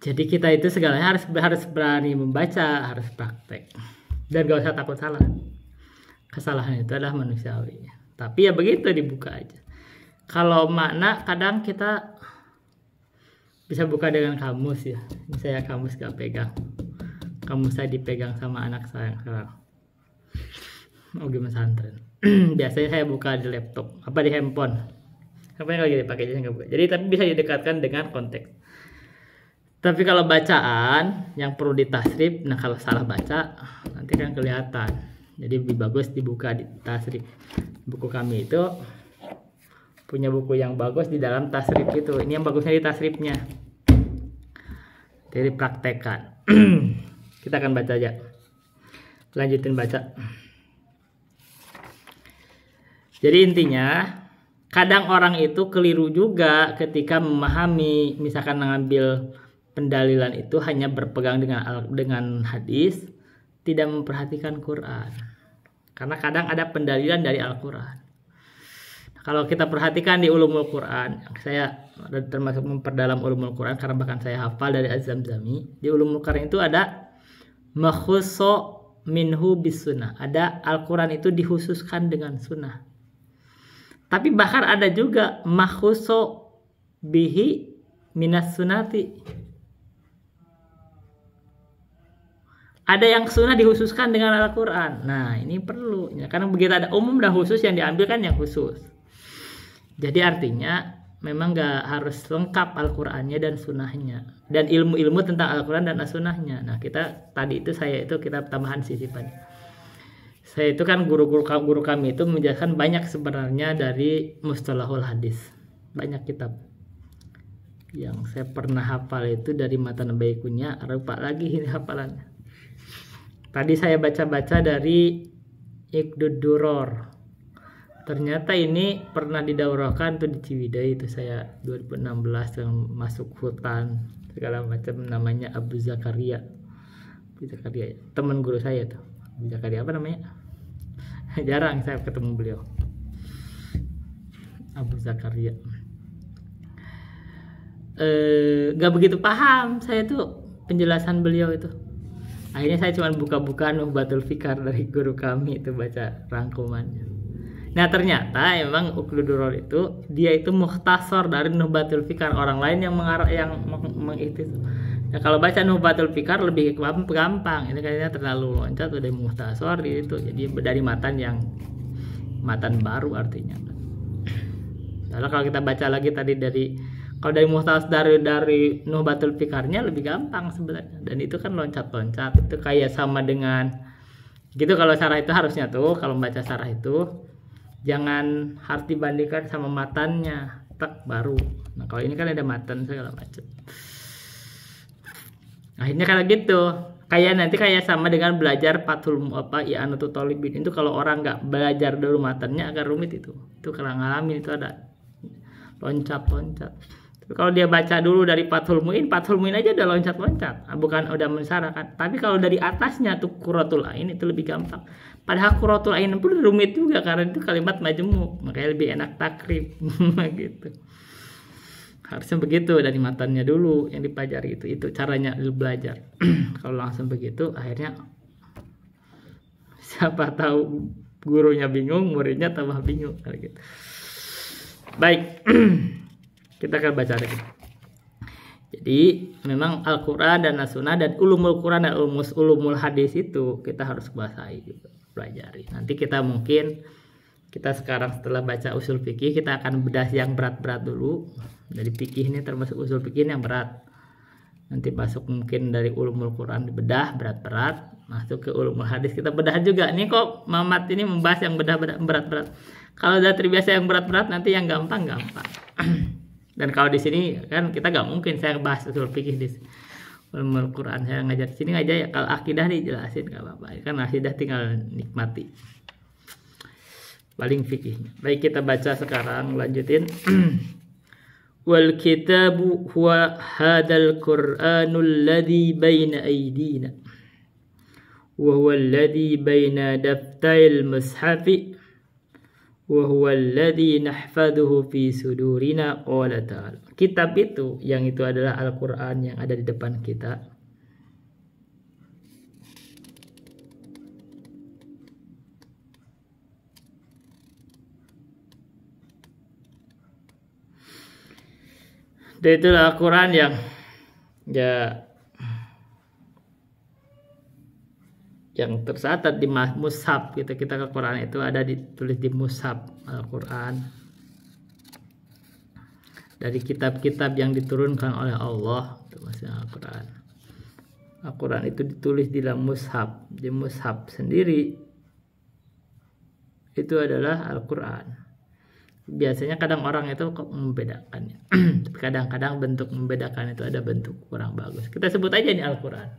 Jadi kita itu segalanya harus berani membaca, harus praktek. Dan gak usah takut salah. Kesalahan itu adalah manusiawi. Tapi ya begitu, dibuka aja. Kalau makna kadang kita bisa buka dengan kamus ya. Ini saya kamus gak pegang. Kamus saya dipegang sama anak saya sekarang. Mau gimana pesantren. Biasanya saya buka di laptop, di handphone. Apa yang lagi dipakai aja nggak buka. Jadi tapi bisa didekatkan dengan konteks. Tapi kalau bacaan yang perlu ditasrif, nah kalau salah baca nanti kan kelihatan. Jadi lebih bagus dibuka di tasrif. Buku kami itu punya buku yang bagus di dalam tasrif itu. Ini yang bagusnya di tasrifnya. Jadi praktekkan. Kita akan baca aja. Lanjutin baca. Jadi intinya, kadang orang itu keliru juga ketika memahami, misalkan mengambil pendalilan itu hanya berpegang dengan hadis, tidak memperhatikan Quran. Karena kadang ada pendalilan dari Al-Quran. Kalau kita perhatikan di ulumul Quran, saya termasuk memperdalam ulumul Quran karena bahkan saya hafal dari Az-Zamzami. Di ulumul Quran itu ada makhusso minhu bis sunnah. Ada Al-Quran itu dikhususkan dengan sunnah. Tapi bahkan ada juga makhusso bihi minas sunnati. Ada yang sunnah dikhususkan dengan Al-Quran. Nah ini perlu ya, karena begitu ada umum dan khusus, yang diambil kan yang khusus. Jadi artinya memang gak harus lengkap Al-Qurannya dan sunnahnya, dan ilmu-ilmu tentang Al-Quran dan sunnahnya. Nah kita tadi itu kita tambahan sisipan. Saya itu kan guru kami itu menjelaskan banyak sebenarnya dari mustalahul hadis, banyak kitab. Yang saya pernah hafal itu dari Matan Baikunya, lupa lagi ini hafalannya. Tadi saya baca-baca dari Iqdud Duror. Ternyata ini pernah didaurahkan tuh di Ciwidey, itu saya 2016 yang masuk hutan segala macam, namanya Abu Zakaria. Teman guru saya tuh. Abu Zakaria apa namanya? Jarang saya ketemu beliau. Abu Zakaria. gak begitu paham saya tuh penjelasan beliau itu. Akhirnya saya cuma buka-buka Nuhbatul Fikar dari guru kami itu, baca rangkumannya. Nah ternyata emang Uqduduror itu dia itu mukhtasar dari Nuhbatul Fikar. Orang lain yang itu. Nah kalau baca Nuhbatul Fikar lebih gampang. Ini kayaknya terlalu loncat, udah mukhtasar itu. Jadi dari matan baru artinya. Lalu kalau kita baca lagi tadi kalau dari mukhtasar dari Nuhbatul Fikarnya lebih gampang sebenarnya. Dan itu kan loncat-loncat. Itu kayak sama dengan gitu. Kalau syarah itu harusnya tuh kalau baca syarah itu jangan harus dibandingkan sama matannya, tak baru. Nah kalau ini kan ada matan segala macam. Akhirnya kalau gitu kayak sama dengan belajar Fathul I'anatul Thalibin. Itu kalau orang nggak belajar dulu matannya agak rumit itu kalau ngalamin itu ada loncat-loncat. Tapi kalau dia baca dulu dari Fathul Mu'in aja udah loncat-loncat, bukan udah mensyaratkan. Tapi kalau dari atasnya tuh Qurratul Ain itu lebih gampang. Padahal Qurratul Ain pun rumit juga karena itu kalimat majmu', makanya lebih enak takrib gitu. Harusnya begitu, dari matannya dulu yang dipelajari itu caranya belajar. Kalau langsung begitu akhirnya siapa tahu gurunya bingung, muridnya tambah bingung gitu. Baik. Kita akan baca lagi. Jadi memang Al-Quran dan As-Sunnah dan ulumul Quran dan ulumul hadis itu kita harus kuasai juga, pelajari. Nanti kita sekarang setelah baca usul fikih kita akan bedah yang berat-berat dulu. Dari fikih ini termasuk usul fikih yang berat. Nanti masuk mungkin dari ulumul Quran bedah berat-berat, masuk ke ulumul hadis kita bedah juga. Ini kok Mamat ini membahas yang berat-berat. Kalau udah terbiasa yang berat-berat nanti yang gampang-gampang. Dan kalau di sini kan kita nggak mungkin saya bahas usul fikih di ulumul Quran, saya ngajar di sini aja ya. Kalau akidah dijelasin nggak apa-apa, kan akidah tinggal nikmati. Paling fikihnya. Baik, kita baca sekarang, lanjutin. Wal kitabu huwa hadal Qur'anul ladzi baina aydina wa huwa alladzi baina daftaril mushafi wa huwa alladzi nahfaduhu fi sudurina. Qala ta'ala. Kitab itu yang itu adalah Al-Qur'an yang ada di depan kita. Dan itulah Al-Quran yang tercatat di mushaf kita Al-Quran itu ada ditulis di mushaf Al-Quran dari kitab-kitab yang diturunkan oleh Allah. Itu maksudnya Al-Quran. Al-Quran itu ditulis di dalam mushaf. Di mushaf sendiri itu adalah Al-Quran. Biasanya kadang orang itu kok membedakannya. Kadang-kadang bentuk membedakan itu ada bentuk kurang bagus. Kita sebut aja ini Al-Quran.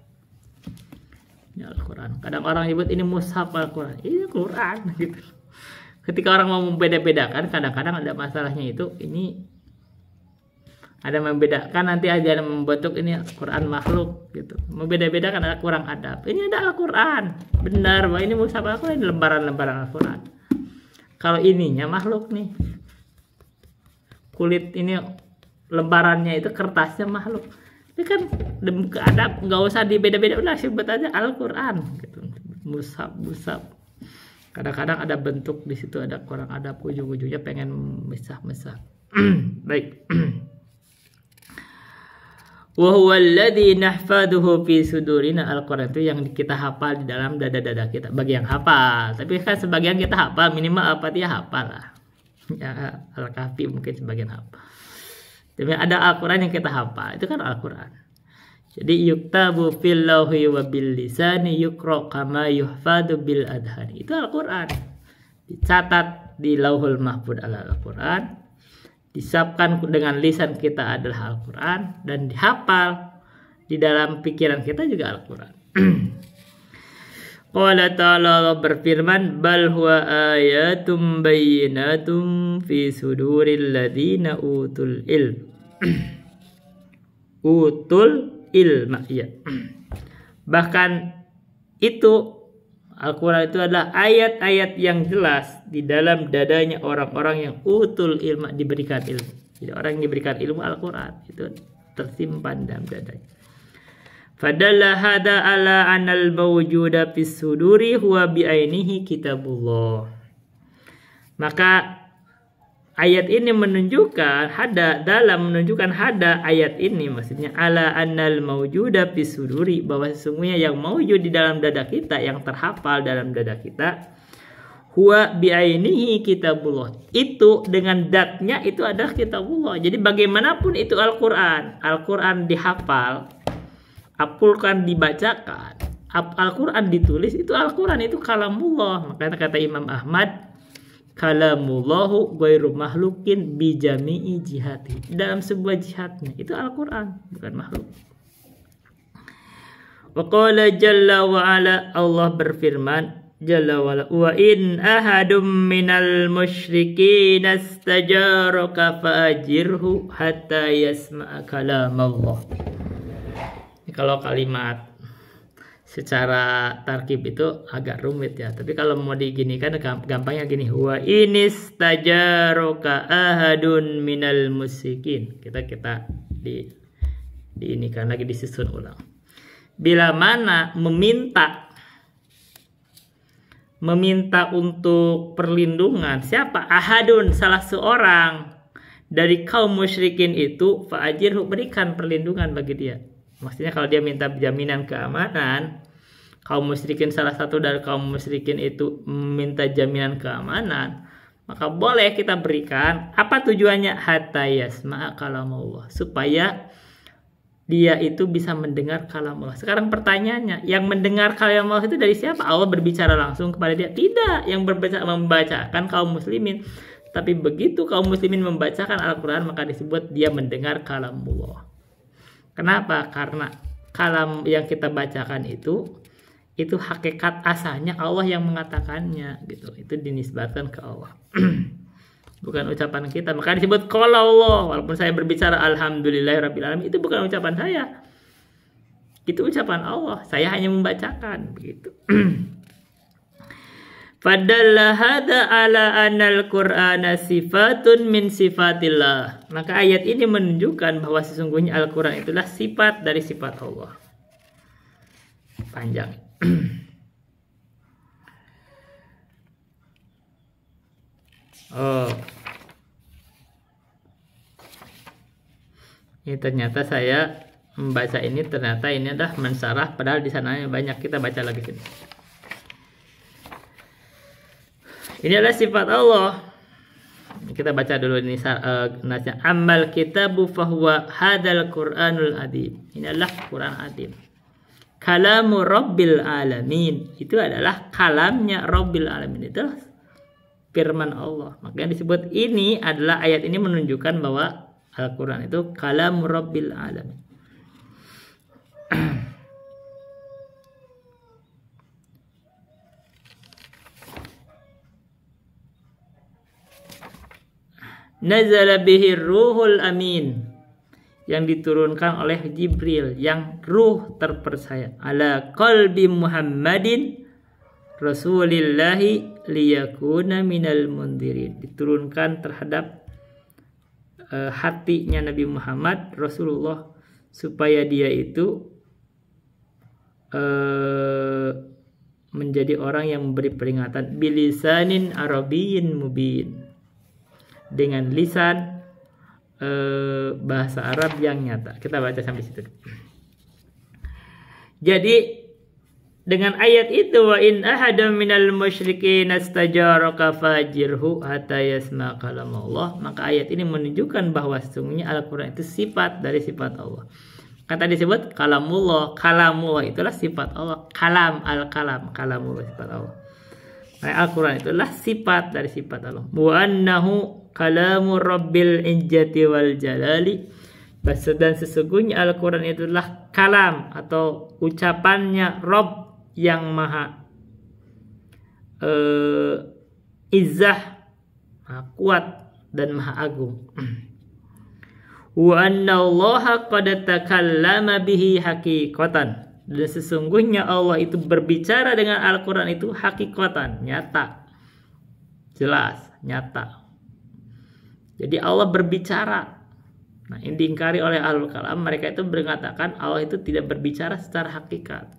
Ini Al-Quran. Kadang orang nyebut ini mushaf Al-Quran. Ini Quran gitu. Ketika orang mau membeda-bedakan, kadang-kadang ada masalahnya itu. Ini ada membedakan, nanti aja membentuk ini Al-Quran makhluk gitu. Membeda-bedakan ada kurang adab. Ini ada Al-Quran. Benar bahwa ini mushaf Al-Quran, ini lembaran-lembaran Al-Quran. Kalau ininya makhluk nih. Kulit ini lembarannya itu kertasnya makhluk. Ini kan adab, nggak usah dibeda-beda, udah sebut aja Al-Quran gitu. Mushaf. Kadang-kadang ada bentuk di situ ada kurang adab, ujung-ujungnya pengen mesah-mesah. Baik. Wa huwa alladzi nahfaduhu fi sudurina. Al-Quran itu yang kita hafal di dalam dada-dada kita. Bagi yang hafal, tapi kan sebagian kita hafal, minimal Al-Fatihah hafal lah. Ya, Al-Kahfi mungkin sebagian hafal. Tapi ada Al-Quran yang kita hafal, itu kan Al-Quran. Jadi yuktabu fil lauhi wa bil lisani yukra kama yuhfadu bil adhani. Itu Al-Quran. Dicatat di Lauhul Mahfuz Al-Quran. Disapkan dengan lisan kita adalah Al-Quran, dan dihafal di dalam pikiran kita juga Al-Quran. Qala ta'ala, Allah berfirman, bal huwa ayatum bayyinatum fi suduril ladzina utul ilm. Utul ilma, ya. Bahkan itu Al-Quran itu adalah ayat-ayat yang jelas di dalam dadanya orang-orang yang utul ilma, diberikan ilmu. Jadi orang yang diberikan ilmu Al-Quran itu tersimpan dalam dadanya. Fadalla hada ala anal mawjuda fis suduri huwa bi'ainihi kitabullah. Maka ayat ini menunjukkan ayat ini maksudnya ala annal mawjuda fis suduri, bahwa sesungguhnya yang mawjud di dalam dada kita, yang terhafal dalam dada kita, huwa bi'ainihi kitabullah, itu dengan datnya itu adalah kitabullah. Jadi bagaimanapun itu Al-Quran dihafal, Al-Quran dibacakan, Al-Quran ditulis, itu Al-Quran itu kalamullah. Makanya kata Imam Ahmad, kalamullahu ghairu mahlukin bi jami'i jihati. Dalam sebuah jihadnya itu Al-Quran, bukan makhluk. Wa qala jalla wa ala, Allah berfirman jalla wa ala, wa in ahadum minal musyrikin astajaraka fa'ajirhu hatta yasma'a kalamallah. Kalau kalimat secara tarkib itu agak rumit ya, tapi kalau mau diginikan gampangnya gini, wa inistajaroka ahadun minal musyrikin. Kita di ini kan lagi disusun ulang. Bila mana meminta untuk perlindungan siapa? Ahadun, salah seorang dari kaum musyrikin itu, fa'ajirhu, berikan perlindungan bagi dia. Maksudnya kalau dia minta jaminan keamanan, kaum musyrikin, salah satu dari kaum musyrikin itu minta jaminan keamanan, maka boleh kita berikan. Apa tujuannya? Hatta yasma'a kalamullah, supaya dia itu bisa mendengar kalamullah. Sekarang pertanyaannya, yang mendengar kalamullah itu dari siapa? Allah berbicara langsung kepada dia? Tidak, yang membacakan kaum muslimin. Tapi begitu kaum muslimin membacakan Al-Quran, maka disebut dia mendengar kalamullah. Kenapa? Karena kalam yang kita bacakan itu hakikat asalnya Allah yang mengatakannya gitu. Itu dinisbatkan ke Allah. Bukan ucapan kita. Maka disebut qala Allah. Walaupun saya berbicara alhamdulillahirabbil alamin, itu bukan ucapan saya. Itu ucapan Allah. Saya hanya membacakan begitu. Fadalla hada ala anal Qur'ana sifatun min sifatillah. Maka ayat ini menunjukkan bahwa sesungguhnya Al-Quran itulah sifat dari sifat Allah. Panjang. Ini ternyata saya membaca ini, ternyata ini adalah mensarah, padahal di sananya banyak. Kita baca lagi sini. Ini adalah sifat Allah. Kita baca dulu ini nasnya. Amal kitabu fahuwa hadal Qur'anul adim. Ini adalah Quran adim. Kalamu Rabbil alamin. Itu adalah kalamnya Rabbil alamin. Itu firman Allah. Makanya disebut ini adalah, ayat ini menunjukkan bahwa Al-Quran itu kalamu Rabbil alamin. Nazala bihi ruhul amin, yang diturunkan oleh Jibril, yang ruh terpercaya, ala qalbi Muhammadin rasulillahi liyakuna minal mundirin, diturunkan terhadap hatinya Nabi Muhammad Rasulullah, supaya dia itu menjadi orang yang memberi peringatan, bilisanin arabiyyin mubin, dengan lisan bahasa Arab yang nyata. Kita baca sampai situ. Jadi dengan ayat itu, wa in ahadun minal musyrikin astajaraka fajirhu hatta yasma kalamullah, maka ayat ini menunjukkan bahwa sesungguhnya Al-Quran itu sifat dari sifat Allah. Kata disebut kalamullah, kalamullah itulah sifat Allah. Kalam, al-kalam, kalamullah sifat Allah. Nah, Al-Quran itulah sifat dari sifat Allah. Wa annahu kalamu rabbil injati wal jalali, dan sesungguhnya Al-Quran itulah kalam atau ucapannya Rabb yang maha izzah, maha kuat dan maha agung. Wa anna allaha qad takallama bihi haqiqatan, dan sesungguhnya Allah itu berbicara dengan Al-Quran itu hakikatan, nyata, jelas, nyata. Jadi Allah berbicara. Nah, ini diingkari oleh ahlul kalam. Mereka itu mengatakan Allah itu tidak berbicara secara hakikat.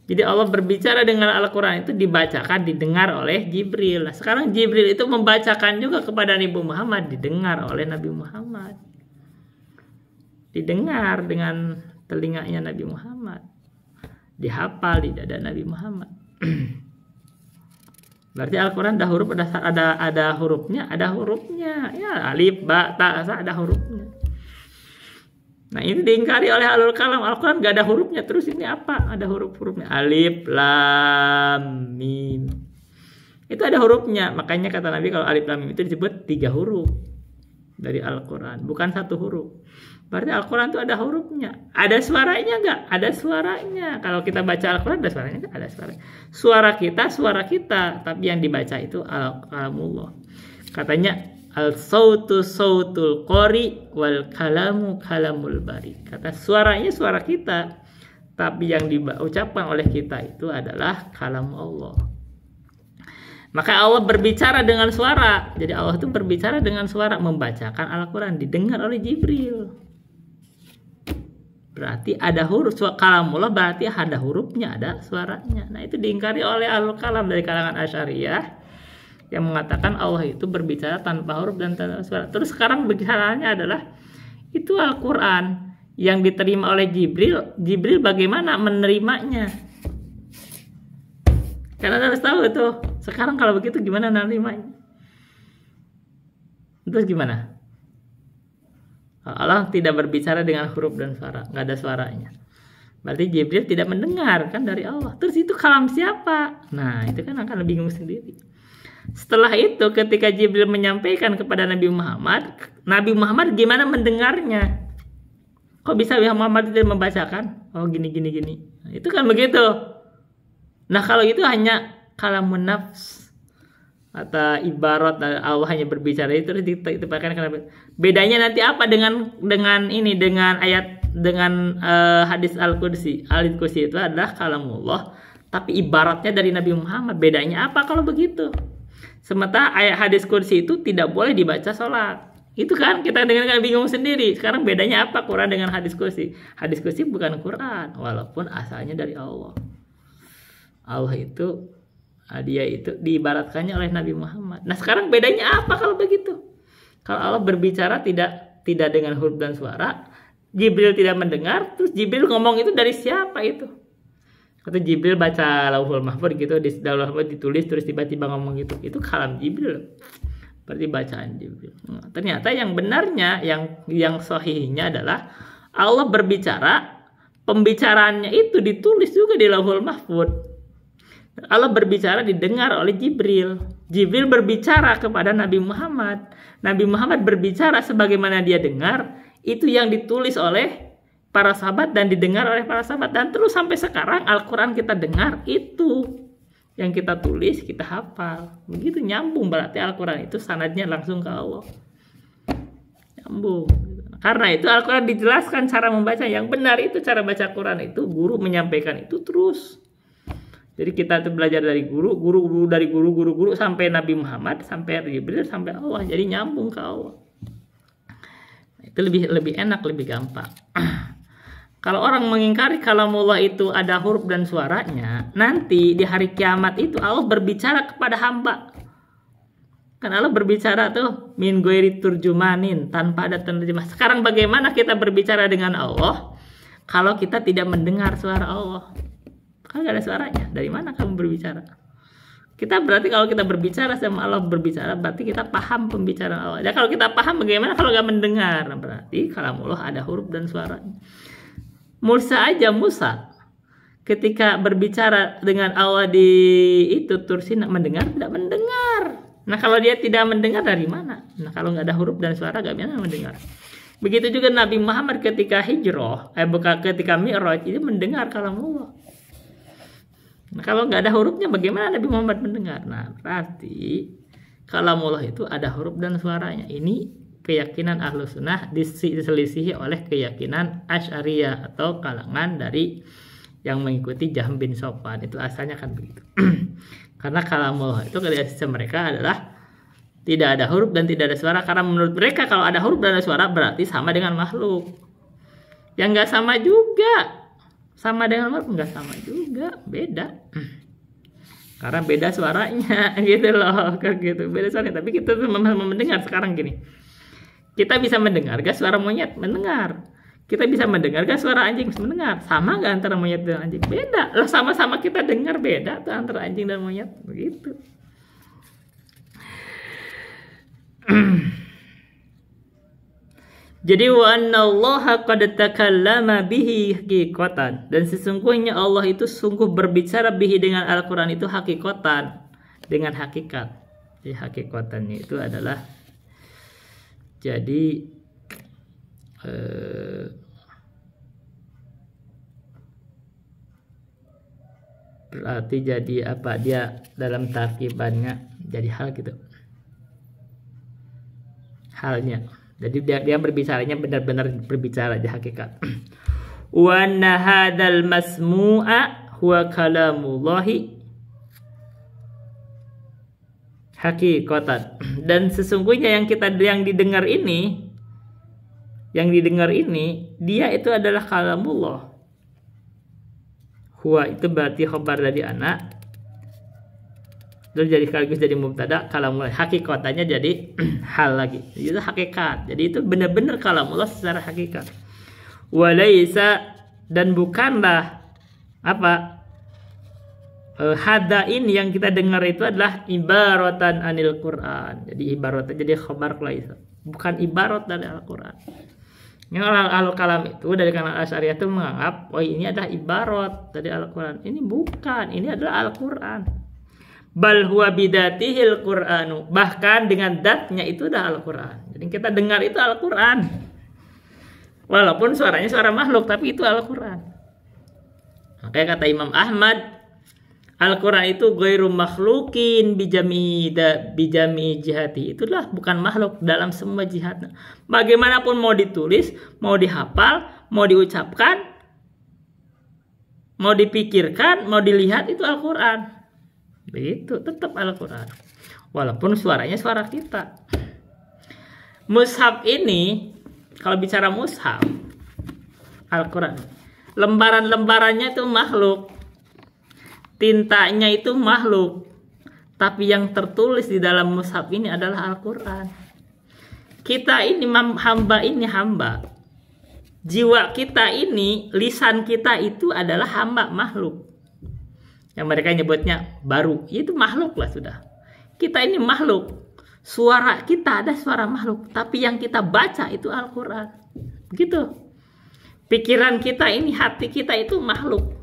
Jadi Allah berbicara dengan Al-Quran itu dibacakan, didengar oleh Jibril. Nah, sekarang Jibril itu membacakan juga kepada Nabi Muhammad, didengar oleh Nabi Muhammad. Didengar dengan telinganya Nabi Muhammad. Dihafal di dada Nabi Muhammad. Berarti Al-Quran ada huruf, ada hurufnya. Ya, alif, ba, ta, sa, ada hurufnya. Nah, ini diingkari oleh ahlul kalam. Al-Quran gak ada hurufnya. Terus ini apa? Ada huruf-hurufnya. Alif, lam, mim. Itu ada hurufnya. Makanya kata Nabi kalau alif, lam, mim itu disebut 3 huruf dari Al-Quran, bukan 1 huruf. Berarti Al-Quran itu ada hurufnya. Ada suaranya nggak? Ada suaranya. Kalau kita baca Al-Quran ada suaranya nggak? Ada suaranya. Suara kita. Tapi yang dibaca itu Al-Kalamullah. Katanya al-sautu sautul qori wal kalamu kalamul bari. Kata suaranya suara kita, tapi yang diucapkan oleh kita itu adalah kalam Allah. Maka Allah berbicara dengan suara. Jadi Allah itu berbicara dengan suara, membacakan Al-Quran, didengar oleh Jibril. Berarti ada huruf. Kalamullah berarti ada hurufnya, ada suaranya. Nah, itu diingkari oleh ahlul kalam dari kalangan Asy'ariyah yang mengatakan Allah itu berbicara tanpa huruf dan tanpa suara. Terus sekarang bicaranya adalah itu Al-Quran yang diterima oleh Jibril. Jibril bagaimana menerimanya? Karena harus tahu itu. Sekarang kalau begitu gimana menerimanya? Terus gimana? Allah tidak berbicara dengan huruf dan suara, nggak ada suaranya. Berarti Jibril tidak mendengar kan dari Allah. Terus itu kalam siapa? Nah, itu kan akan bingung sendiri. Setelah itu ketika Jibril menyampaikan kepada Nabi Muhammad gimana mendengarnya? Kok bisa Muhammad tidak membacakan? Oh gini. Nah, itu kan begitu. Nah, kalau itu hanya kalamun nafs atau ibarat Allah hanya berbicara itu dipakai kenapa? Bedanya nanti apa dengan ayat dengan hadis Al-Qudsi? Al-Qudsi itu adalah kalamullah tapi ibaratnya dari Nabi Muhammad. Bedanya apa kalau begitu? Sementara ayat hadis Qudsi itu tidak boleh dibaca sholat. Itu kan kita dengarkan bingung sendiri. Sekarang bedanya apa Quran dengan hadis Qudsi? Hadis Qudsi bukan Quran walaupun asalnya dari Allah. Allah itu dia itu diibaratkannya oleh Nabi Muhammad. Nah, sekarang bedanya apa kalau begitu? Kalau Allah berbicara tidak dengan huruf dan suara, Jibril tidak mendengar, terus Jibril ngomong itu dari siapa itu? Atau Jibril baca Lauhul Mahfuz gitu, di Lauhul Mahfuz ditulis terus tiba-tiba ngomong gitu. Itu kalam Jibril. Berarti bacaan Jibril. Nah, ternyata yang benarnya, yang sahihnya adalah Allah berbicara, pembicaraannya itu ditulis juga di Lauhul Mahfuz. Allah berbicara didengar oleh Jibril. Jibril berbicara kepada Nabi Muhammad. Nabi Muhammad berbicara sebagaimana dia dengar. Itu yang ditulis oleh para sahabat dan didengar oleh para sahabat. Dan terus sampai sekarang Al-Quran kita dengar itu. Yang kita tulis, kita hafal. Begitu nyambung berarti Al-Quran itu sanadnya langsung ke Allah. Nyambung. Karena itu Al-Quran dijelaskan cara membaca. Yang benar itu cara baca Quran itu. Guru menyampaikan itu terus. Jadi kita itu belajar dari guru sampai Nabi Muhammad, sampai Jibril, sampai Allah. Jadi nyambung ke Allah. Itu lebih enak, lebih gampang. Kalau orang mengingkari kalamullah itu ada huruf dan suaranya, nanti di hari kiamat itu Allah berbicara kepada hamba. Kan Allah berbicara tuh min ghairi turjumanin, tanpa ada terjemah. Sekarang bagaimana kita berbicara dengan Allah kalau kita tidak mendengar suara Allah? Kan gak ada suaranya. Dari mana kamu berbicara? Kita berarti kalau kita berbicara sama Allah berbicara, berarti kita paham pembicaraan Allah. Ya kalau kita paham bagaimana kalau gak mendengar? Berarti kalamullah ada huruf dan suaranya. Musa ketika berbicara dengan Allah di itu Tursin mendengar, tidak mendengar. Nah kalau dia tidak mendengar dari mana? Nah kalau nggak ada huruf dan suara gak bisa mendengar. Begitu juga Nabi Muhammad ketika hijrah, ketika Mi'raj itu mendengar kalamullah. Nah, kalau nggak ada hurufnya bagaimana Nabi Muhammad mendengar? Nah, berarti kalamullah itu ada huruf dan suaranya. Ini keyakinan Ahlus Sunnah diselisihi oleh keyakinan Asy'ariyah atau kalangan dari yang mengikuti Jahm bin Safwan. Itu asalnya kan begitu. Karena kalamullah itu dari sisi mereka adalah Tidak ada huruf dan tidak ada suara, karena menurut mereka kalau ada huruf dan ada suara berarti sama dengan makhluk. Yang nggak sama juga. Sama dengan makhluk nggak sama juga, beda. Karena beda suaranya gitu loh, kayak gitu. Beda suaranya, tapi kita tuh mendengar sekarang gini. Kita bisa mendengar gak suara monyet? Mendengar. Kita bisa mendengar gak suara anjing? Mendengar. Sama gak antara monyet dan anjing? Beda. Loh, sama-sama kita dengar, beda tuh antara anjing dan monyet. Begitu. Jadi wa annallaha qad takallama bihi haqiqatan, dan sesungguhnya Allah itu sungguh berbicara bihi dengan Al-Qur'an itu haqiqatan, dengan hakikat. Jadi hakikatannya itu adalah jadi berarti jadi apa, dia dalam tarkibannya jadi hal gitu, halnya. Jadi dia berbicaranya benar-benar berbicara aja hakikat. Wa anna hadzal masmu'a huwa kalamullahi hakikatan. Dan sesungguhnya yang didengar ini, dia itu adalah kalamullah. Huwa itu berarti khabar dari anak, terus jadi sekaligus jadi mubtada, kalamullah hakikatannya jadi hal lagi. Itu hakikat. Jadi itu benar-benar kalamullah secara hakikat. Walaisa, dan bukanlah apa? Hada ini yang kita dengar itu adalah ibaratan anil Quran. Jadi ibarat, jadi khabar laisa. Bukan ibarat dari Al-Quran. Yang al-kalam itu dari kalangan Asy'ariyah itu menganggap oh ini adalah ibarat dari Al-Quran. Ini bukan, ini adalah Al-Quran. Bal huwa bidatihil Qur'anu, bahkan dengan datnya itu adalah Al-Quran. Jadi kita dengar itu Al-Quran, walaupun suaranya suara makhluk, tapi itu Al-Quran. Makanya kata Imam Ahmad, Al-Quran itu ghairu makhlukin bijami jihati, itulah bukan makhluk dalam semua jihad. Bagaimanapun mau ditulis, mau dihafal, mau diucapkan, mau dipikirkan, mau dilihat, itu Al-Quran. Begitu, tetap Al-Quran walaupun suaranya suara kita. Mushaf ini, kalau bicara mushaf Al-Quran, lembaran-lembarannya itu makhluk, tintanya itu makhluk, tapi yang tertulis di dalam mushaf ini adalah Al-Quran. Kita ini hamba, jiwa kita ini, lisan kita itu adalah hamba makhluk. Yang mereka nyebutnya baru, itu makhluk lah sudah. Kita ini makhluk, suara kita ada suara makhluk, tapi yang kita baca itu Al-Quran. Begitu. Pikiran kita ini, hati kita itu makhluk,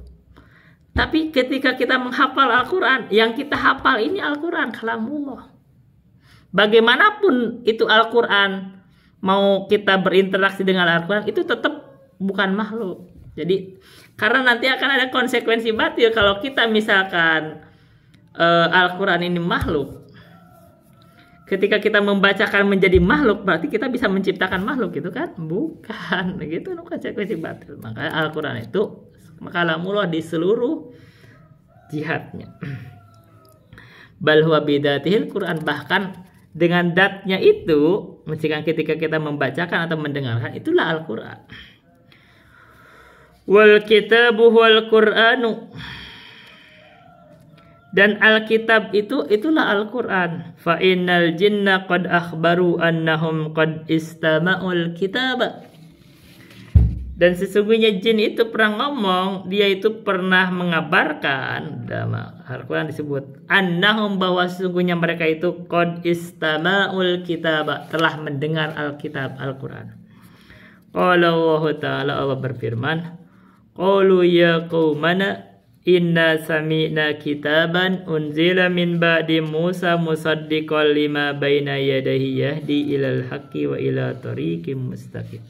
tapi ketika kita menghafal Al-Quran, yang kita hafal ini Al-Quran, kalamullah. Bagaimanapun itu Al-Quran, mau kita berinteraksi dengan Al-Quran, itu tetap bukan makhluk. Jadi karena nanti akan ada konsekuensi batil kalau kita misalkan Al-Quran ini makhluk. Ketika kita membacakan menjadi makhluk, berarti kita bisa menciptakan makhluk, gitu kan? Bukan, begitu konsekuensi batil. Maka Al-Quran itu kalamullah di seluruh jihadnya. Bal huwa bidatihil Quran, bahkan dengan datnya itu, ketika kita membacakan atau mendengarkan, itulah Al-Quran. Wal kitabu wal Qur'anu, dan Alkitab itulah Al-Quran. Fa innal jinna qad akhbaru annahum qad istama'ul kitaba, dan sesungguhnya jin itu pernah ngomong, dia itu pernah mengabarkan, dalam Al-Quran disebut annahum, bahwa sesungguhnya mereka itu qad istama'ul kitaba, telah mendengar Alkitab, Al-Quran. Qala Allah Ta'ala, Allah berfirman, qalu ya qaumana inna sami'na kitaban unzila min ba'di Musa musaddiqan lima baina yadayhi yahdi ilal haqqi wa ila tariqim mustaqim.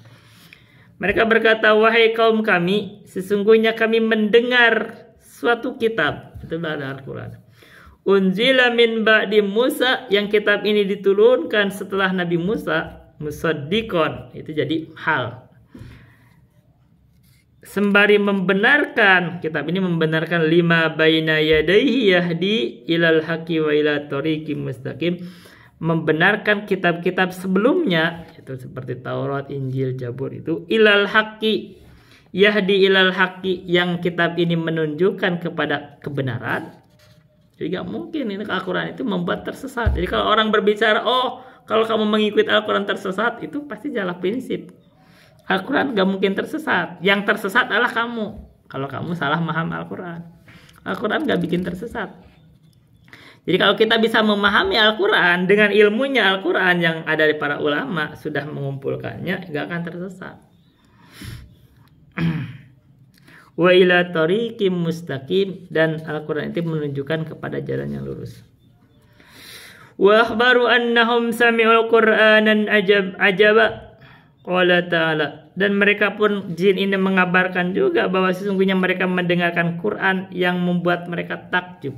Mereka berkata, wahai kaum kami, sesungguhnya kami mendengar suatu kitab, itu adalah Al-Quran. Unzila min ba'di Musa, yang kitab ini diturunkan setelah Nabi Musa, musaddiqan, itu jadi hal. Sembari membenarkan, kitab ini membenarkan lima baina yadayhi yahdi ilal haqqi wa ila tariqim mustaqim, membenarkan kitab-kitab sebelumnya, itu seperti Taurat, Injil, Zabur, itu ilal haqqi, yahdi ilal haqqi, yang kitab ini menunjukkan kepada kebenaran. Jadi gak mungkin ini Al-Quran itu membuat tersesat. Jadi kalau orang berbicara, oh kalau kamu mengikuti Al-Quran tersesat, itu pasti salah prinsip. Al-Quran gak mungkin tersesat. Yang tersesat adalah kamu. Kalau kamu salah memaham Al-Quran. Al-Quran gak bikin tersesat. Jadi kalau kita bisa memahami Al-Quran dengan ilmunya Al-Quran yang ada di para ulama sudah mengumpulkannya, gak akan tersesat. Wa ila tariqim mustaqim, dan Al-Quran itu menunjukkan kepada jalan yang lurus. Wa akhbaru annahum sami'ul Qur'anan ajaba qala ta'ala, dan mereka pun jin ini mengabarkan juga bahwa sesungguhnya mereka mendengarkan Quran yang membuat mereka takjub.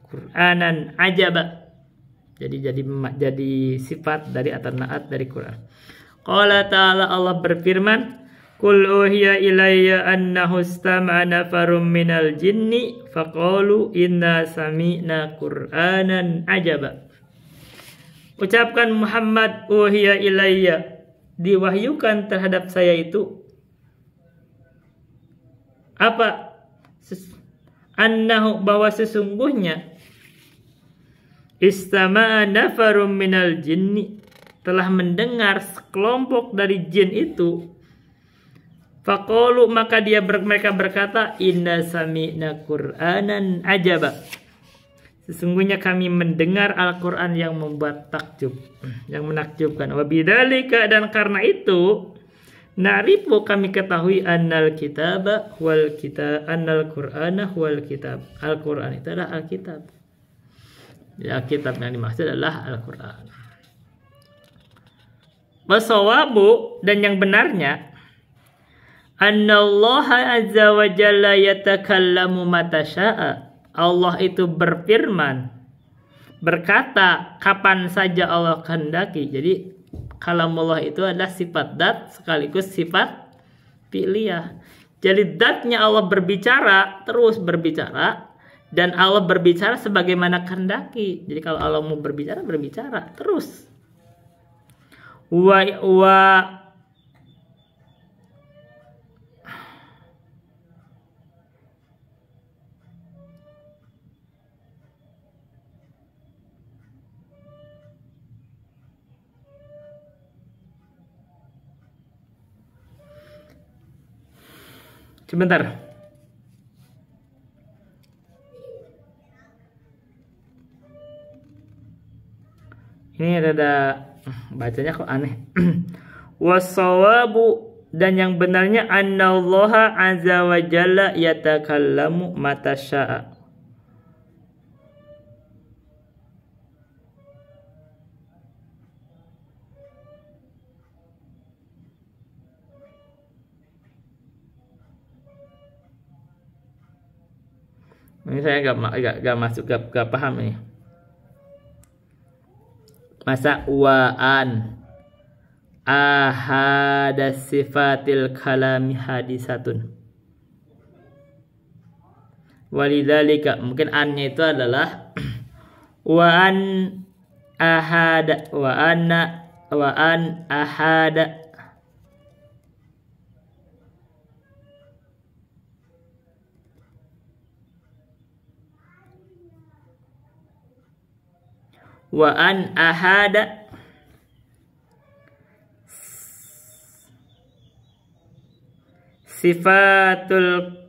Qur'anan ajaba, jadi sifat dari atau naat dari Quran. Qala ta'ala, Allah berfirman, Qul uhiya ilayya annahu istama'a nafarum minal jinni faqalu inna sami'na Qur'anan ajaba. Ucapkan Muhammad, uhiya ilayya, diwahyukan terhadap saya itu apa? Annahu, bahwa sesungguhnya istama'a nafarum minal jinni, telah mendengar sekelompok dari jin itu. Faqalu, maka mereka berkata, inna sami'na Qur'anan ajaba, sesungguhnya kami mendengar Al-Quran yang membuat takjub, yang menakjubkan. Wabidzalika, dan karena itu, na'rifu, kami ketahui, annal kitaba wal kitab, annal Qur'ana wal kitab, Al-Quran itu adalah Alkitab. Ya, kitab yang dimaksud adalah Al-Quran. Wasawabu, dan yang benarnya, annallaha azza wa jalla yatakallamu mata sya'a, Allah itu berfirman, berkata kapan saja Allah kehendaki. Jadi kalamullah itu adalah sifat dat sekaligus sifat fi'liyah. Jadi datnya Allah berbicara, terus berbicara, dan Allah berbicara sebagaimana kehendaki. Jadi kalau Allah mau berbicara, berbicara terus. Sebentar. Ini ada bacanya kok aneh. Wasawabu, dan yang benarnya, annallaha azza wa jalla yatakallamu mata sya'a. Ini saya gak masuk, gak paham ini. Masa wa'an ahadas sifatil kalami hadisatun. Walidzalika, mungkin annya itu adalah wa'an ahada, wa'an ahada, wa an ahada sifatul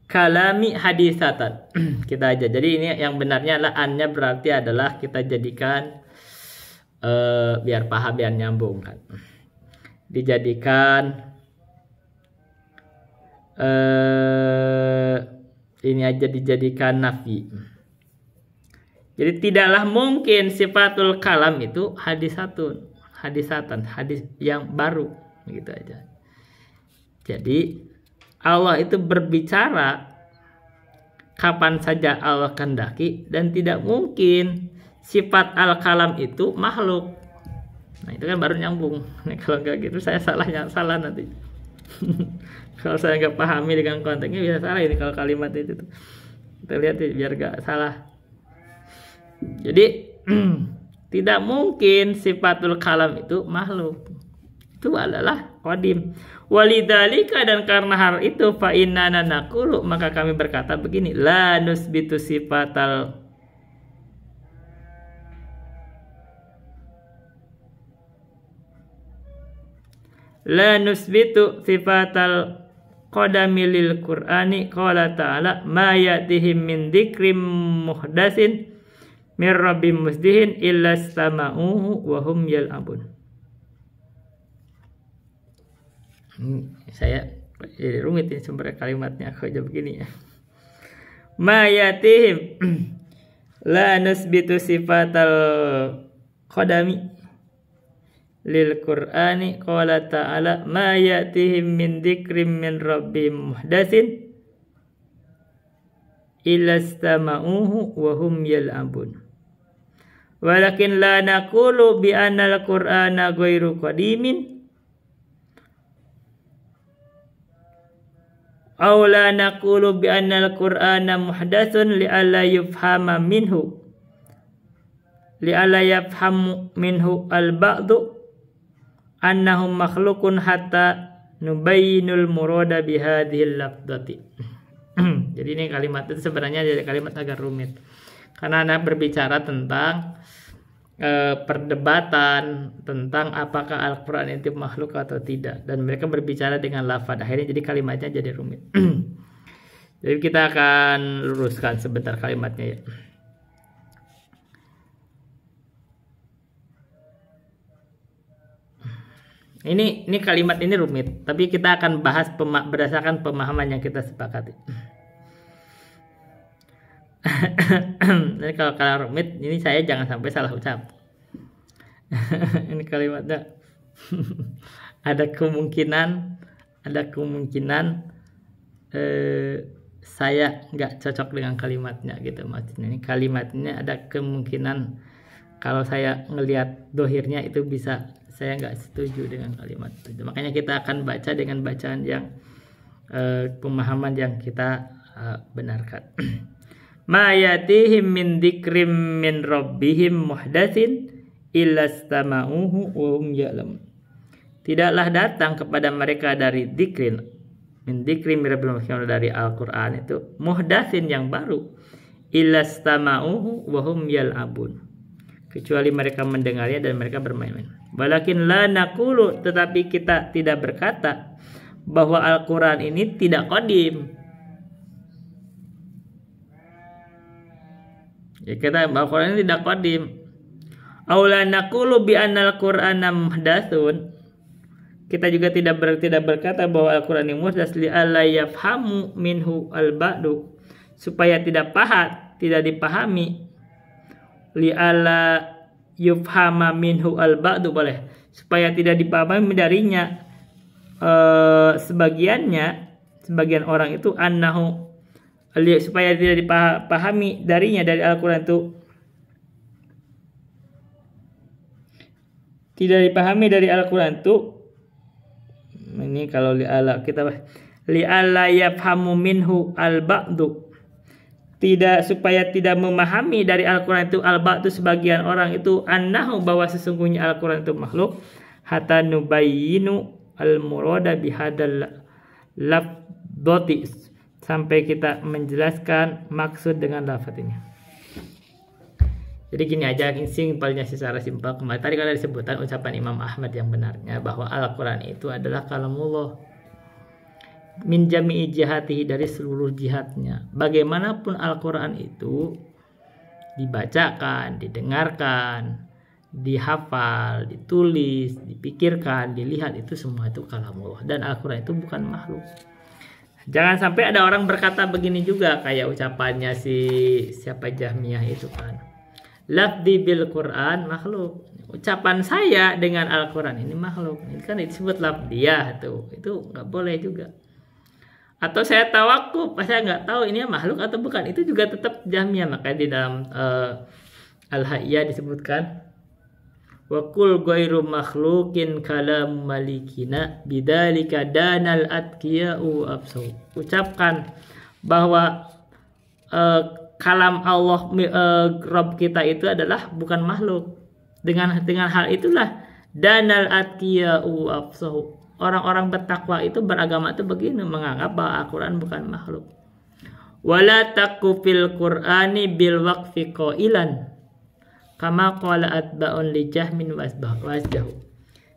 kalami hadisatan. Kita aja. Jadi ini yang benarnya adalah annya berarti adalah kita jadikan biar paham, biar nyambung kan. Dijadikan ini aja, dijadikan nafi. Jadi tidaklah mungkin sifatul kalam itu hadisatan, hadis yang baru, gitu aja. Jadi Allah itu berbicara kapan saja Allah kehendaki, dan tidak mungkin sifat al-kalam itu makhluk. Nah itu kan baru nyambung. Nah, kalau nggak gitu saya salah nanti. Kalau saya nggak pahami dengan konteksnya bisa salah ini kalau kalimat itu. Kita lihat biar nggak salah. Jadi tidak mungkin sifatul kalam itu makhluk. Itu adalah qadim. Walidzalika, dan karena hal itu fa innana naqulu, maka kami berkata begini, la nusbitu sifatal qadami lil Qur'ani, qala ta'ala ma ya'tihim min dzikrim muhdatsin min rabbim musdihin illa istama'uhu wa hum yal'abun. Saya jadi rumit ini sumber kalimatnya, aku aja begini ya. Ma ya'tihim la nusbitu sifatal qadami lil Qur'ani, qala ta'ala ma ya'tihim min dzikrim min rabbim muhdatsin illa istama'uhu wa hum yal'abun. Walakin la naqulu bi anna al-Qur'ana ghairu qadimin aw la naqulu bi anna al-Qur'ana muhdatsun li'alla yafhamu minhu al-ba'du annahum makhlukun hatta nubayyinul murada bihadhil lafdati. Jadi ini kalimat itu sebenarnya jadi kalimat agak rumit karena Anda berbicara tentang perdebatan tentang apakah Al-Quran itu makhluk atau tidak, dan mereka berbicara dengan lafaz, akhirnya jadi kalimatnya jadi rumit. Jadi kita akan luruskan sebentar kalimatnya ya. Ini kalimat ini rumit, tapi kita akan bahas berdasarkan pemahaman yang kita sepakati. Jadi kalau rumit, ini saya jangan sampai salah ucap. Ini kalimatnya ada kemungkinan saya nggak cocok dengan kalimatnya gitu, maksudnya ini kalimatnya ada kemungkinan kalau saya ngelihat dohirnya itu bisa saya nggak setuju dengan kalimat itu. Makanya kita akan baca dengan bacaan yang pemahaman yang kita benarkan. Ma yatihim min dzikrim min rabbihim muhdatsin illa istama'uhu wa hum ya'lamun. Tidaklah datang kepada mereka dari dzikrin min dzikrim dari Al-Qur'an itu muhdatsin yang baru, illa istama'uhu wa hum yal'abun, kecuali mereka mendengarnya dan mereka bermain-main. Walakin la naqulu, tetapi kita tidak berkata bahwa Al-Qur'an ini tidak qadim. Ya, kita Al-Qur'an ini tidak qadim. Aula naqulu bi anna al-Qur'ana muhdatsun. Kita juga tidak berkata bahwa Al-Qur'an ini muhdats li alla yafhamu minhu al-ba'du, supaya tidak dipahami, li alla yufhama minhu al-ba'du, boleh, supaya tidak dipahami darinya sebagian orang itu, annahu, supaya tidak dipahami darinya dari Al-Qur'an itu, tidak dipahami dari Al-Quran itu. Ini kalau li'ala yafhamu minhu al-ba'du, supaya tidak memahami dari Al-Quran itu al-ba'du sebagian orang itu, annahu, bahwa sesungguhnya Al-Quran itu makhluk, hatta nubayyinu al-murada bihadal lafdoti, sampai kita menjelaskan maksud dengan lafaz ini. Jadi gini aja, simpelnya secara simpel. Kemarin tadi kan ada disebutkan ucapan Imam Ahmad yang benarnya bahwa Al-Quran itu adalah kalamullah min jami'i jihatihi, dari seluruh jihadnya. Bagaimanapun Al-Quran itu dibacakan, didengarkan, dihafal, ditulis, dipikirkan, dilihat, itu semua itu kalamullah, dan Al-Quran itu bukan makhluk. Jangan sampai ada orang berkata begini juga, kayak ucapannya siapa Jahmiyah itu kan, lafdi bil Quran makhluk, ucapan saya dengan Al-Quran ini makhluk. Ini kan disebut lafdiyah tuh, itu nggak boleh juga. Atau saya tawakuf, saya nggak tahu ini makhluk atau bukan, itu juga tetap Jahmiyah. Makanya di dalam Al-Hayyah disebutkan, wa kul ghairu makhlukin kalam malikina bidzalika danal atqiya'u absau. Ucapkan bahwa kalam Allah Rabb kita itu adalah bukan makhluk. Dengan hal itulah danal atqiya'u afsahu. Orang-orang bertakwa itu beragama itu begini, menganggap bahwa Al-Qur'an bukan makhluk. Wala taqu fil Qur'ani bil waqfi qailan kama qala atba'un li Jahmin wasjahu.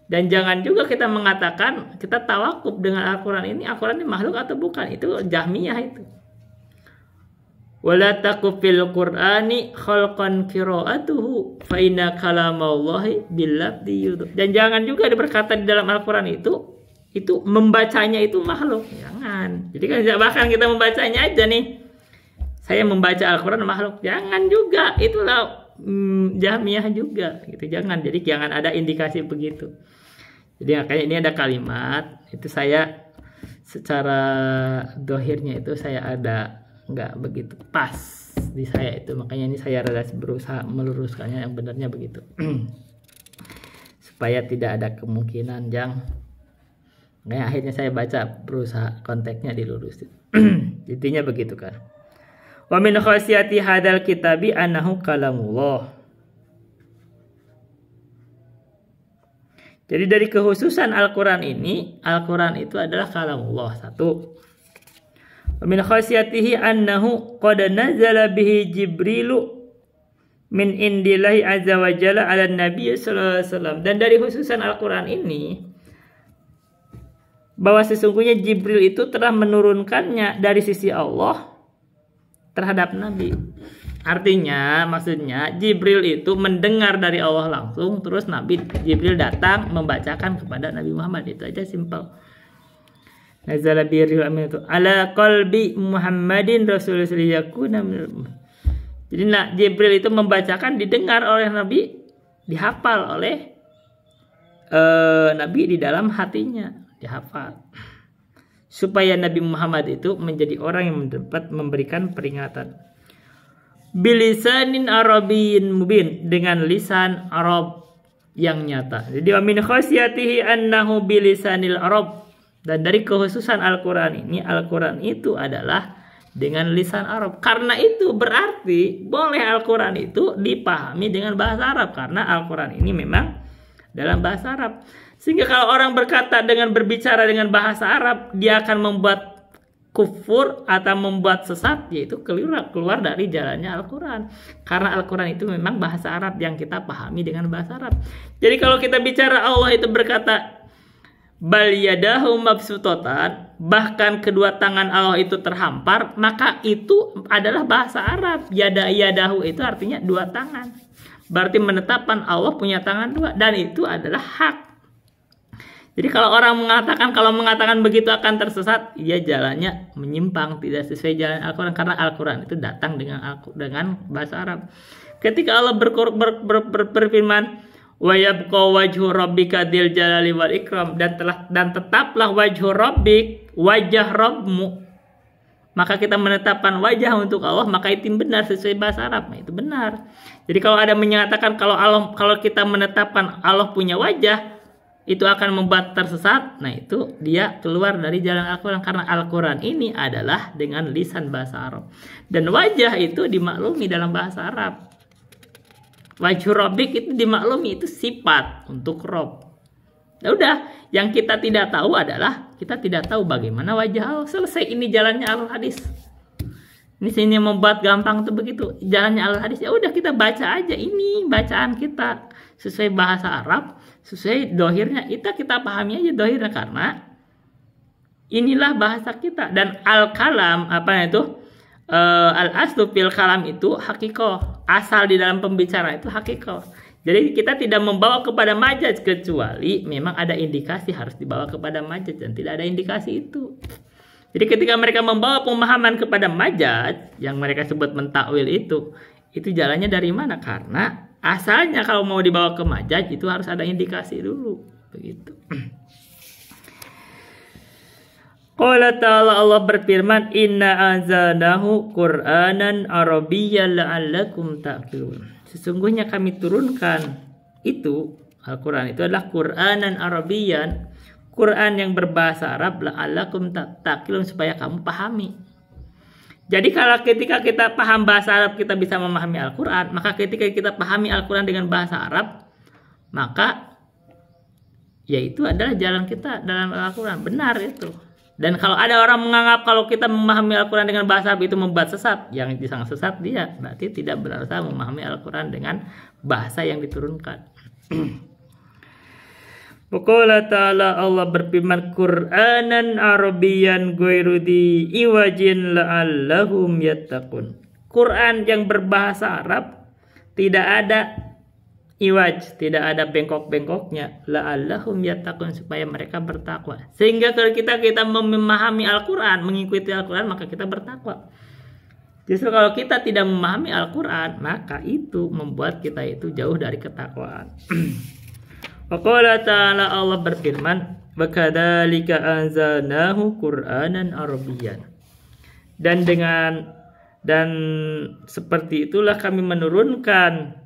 Dan jangan juga kita mengatakan kita tawakuf dengan Al-Qur'an ini makhluk atau bukan. Itu Jahmiyah itu. Wala taqu fil Qur'ani khalqan qira'atuhu fa inna kalamallahi bil lafzi yudh. Dan jangan juga berkata di dalam Al-Qur'an itu membacanya itu makhluk. Jangan. Jadi kan bahkan kita membacanya aja nih. Saya membaca Al-Qur'an makhluk. Jangan juga. Itulah Jahmiyah juga gitu. Jangan. Jadi jangan ada indikasi begitu. Jadi makanya ini ada kalimat itu saya secara dohirnya itu saya ada nggak begitu pas di saya itu, makanya ini saya rada berusaha meluruskannya yang benarnya begitu supaya tidak ada kemungkinan yang akhirnya saya baca berusaha konteksnya dilurusin. Intinya begitu kan. Wa min khasiyati hadal kitabi annahu kalamullah. Jadi dari kekhususan Al-Qur'an ini, Al-Qur'an itu adalah kalamullah. Satu. Min khasiyatihi annahu qad nazala bihi Jibrilu min indillahi azza wa jalla ala nabiy sallallahu alaihi wasallam. Dan dari khususan Al-Qur'an ini bahwa sesungguhnya Jibril itu telah menurunkannya dari sisi Allah terhadap Nabi. Artinya maksudnya Jibril itu mendengar dari Allah langsung, terus Jibril datang membacakan kepada Nabi Muhammad. Itu aja simpel. Nazala birril amin itu ala qalbi Muhammadin rasulullah yakuna. Jadi Jibril itu membacakan, didengar oleh Nabi, dihafal oleh Nabi di dalam hatinya, dihafal. Supaya Nabi Muhammad itu menjadi orang yang dapat memberikan peringatan. Bilisanin Arabiyyin mubin, dengan lisan Arab yang nyata. Jadi wa min khasyatihi annahu bilisanil Arab. Dan dari kekhususan Al-Qur'an ini, Al-Qur'an itu adalah dengan lisan Arab. Karena itu berarti boleh Al-Qur'an itu dipahami dengan bahasa Arab, karena Al-Qur'an ini memang dalam bahasa Arab. Sehingga kalau orang berkata dengan berbicara dengan bahasa Arab, dia akan membuat kufur atau membuat sesat, yaitu keluar dari jalannya Al-Qur'an. Karena Al-Qur'an itu memang bahasa Arab yang kita pahami dengan bahasa Arab. Jadi kalau kita bicara Allah itu berkata bal yadahu mabsutatan, bahkan kedua tangan Allah itu terhampar, maka itu adalah bahasa Arab. Yadahu itu artinya dua tangan. Berarti menetapkan Allah punya tangan dua, dan itu adalah hak. Jadi kalau orang mengatakan begitu akan tersesat, ya jalannya menyimpang, tidak sesuai jalan Al-Qur'an, karena Al-Qur'an itu datang dengan bahasa Arab. Ketika Allah berfirman wa yabqa wajhu rabbika dzil jalali wal ikram, dan tetaplah wajhu rabbik, wajah Rabbmu, maka kita menetapkan wajah untuk Allah, maka itu benar sesuai bahasa Arab. Nah, itu benar. Jadi kalau ada menyatakan kalau kita menetapkan Allah punya wajah, itu akan membuat tersesat, nah itu dia keluar dari jalan Al-Qur'an, karena Al-Qur'an ini adalah dengan lisan bahasa Arab, dan wajah itu dimaklumi dalam bahasa Arab. Wajhu Rabbik itu dimaklumi, itu sifat untuk Rob. Nah, udah, yang kita tidak tahu adalah kita tidak tahu bagaimana wajah Allah. Selesai, ini jalannya Al-Hadis. Ini sini membuat gampang tuh begitu. Jalannya Al-Hadis, ya udah kita baca aja, ini bacaan kita sesuai bahasa Arab, sesuai dohirnya. Kita pahami aja dohirnya, karena inilah bahasa kita. Dan al-kalam itu al-aslu fil kalam itu hakikoh. Asal di dalam pembicara itu hakikoh. Jadi kita tidak membawa kepada majaz, kecuali memang ada indikasi harus dibawa kepada majaz, dan tidak ada indikasi itu. Jadi ketika mereka membawa pemahaman kepada majaz, yang mereka sebut mentakwil itu jalannya dari mana? Karena asalnya kalau mau dibawa ke majaz itu harus ada indikasi dulu, begitu. Qala ta'ala, Allah berfirman, inna anzalnahu Qur'anan Arabiyyan la'allakum ta'qilun. Sesungguhnya kami turunkan itu, Al-Quran itu adalah Qur'anan Arabiyyan, Quran yang berbahasa Arab, la'allakum ta'qilun, supaya kamu pahami. Jadi kalau ketika kita paham bahasa Arab kita bisa memahami Al-Quran, maka ketika kita pahami Al-Quran dengan bahasa Arab, maka yaitu adalah jalan kita dalam Al-Quran. Benar itu. Dan kalau ada orang menganggap kalau kita memahami Al-Quran dengan bahasa Arab itu membuat sesat, yang sangat sesat dia, berarti tidak berusaha memahami Al-Quran dengan bahasa yang diturunkan. Waqala ta'ala, Allah berfirman, Qur'anan Arabiyyan ghairu dhi iwajin la'allahum yattaqun. Quran yang berbahasa Arab, tidak ada iwaj, tidak ada bengkok-bengkoknya, la'allahum yattaqun, supaya mereka bertakwa. Sehingga kalau kita memahami Al-Quran, mengikuti Al-Quran, maka kita bertakwa. Justru kalau kita tidak memahami Al-Quran, maka itu membuat kita itu jauh dari ketakwaan. Waqala ta'ala, Allah berfirman, wa kadzalika anzalnahu Qur'anan Arabiyyan. Dan seperti itulah kami menurunkan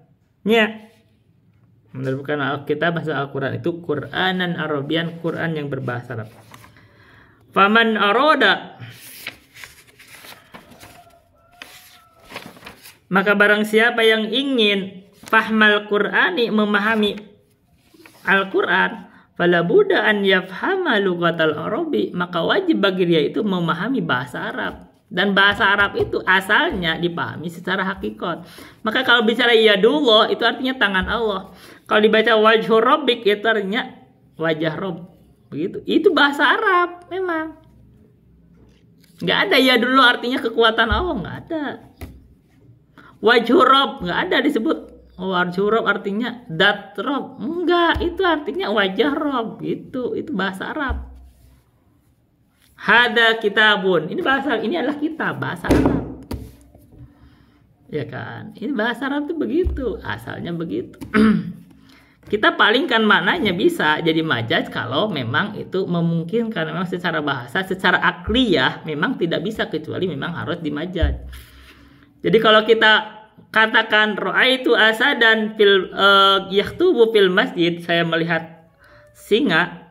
Alkitab, bahasa Al-Quran itu Qur'anan Arabiyyan, Quran yang berbahasa Arab. Faman arada, maka barang siapa yang ingin fahmal Qur'ani, memahami Al-Quran, fala budda an yafhama lughatal arabi, maka wajib bagi dia itu memahami bahasa Arab. Dan bahasa Arab itu asalnya dipahami secara hakikat. Maka kalau bicara yadullah itu artinya tangan Allah. Kalau dibaca wajhu rabbik itu artinya wajah Rabb. Begitu. Itu bahasa Arab memang. Nggak ada yadullah artinya kekuatan Allah, nggak ada. Wajhu Rabb nggak ada disebut. Wajhu Rabb artinya dat Rabb. Enggak, itu artinya wajah Rabb gitu. Itu bahasa Arab. Hada kitabun. Ini adalah kitab, bahasa Arab. Ya kan? Ini bahasa Arab itu begitu, asalnya begitu. Kita palingkan maknanya bisa jadi majaz kalau memang itu memungkinkan, memang secara bahasa, secara akliyah memang tidak bisa, kecuali memang harus dimajaz. Jadi kalau kita katakan ra'aitu asadan fil yaktubu fil masjid, saya melihat singa,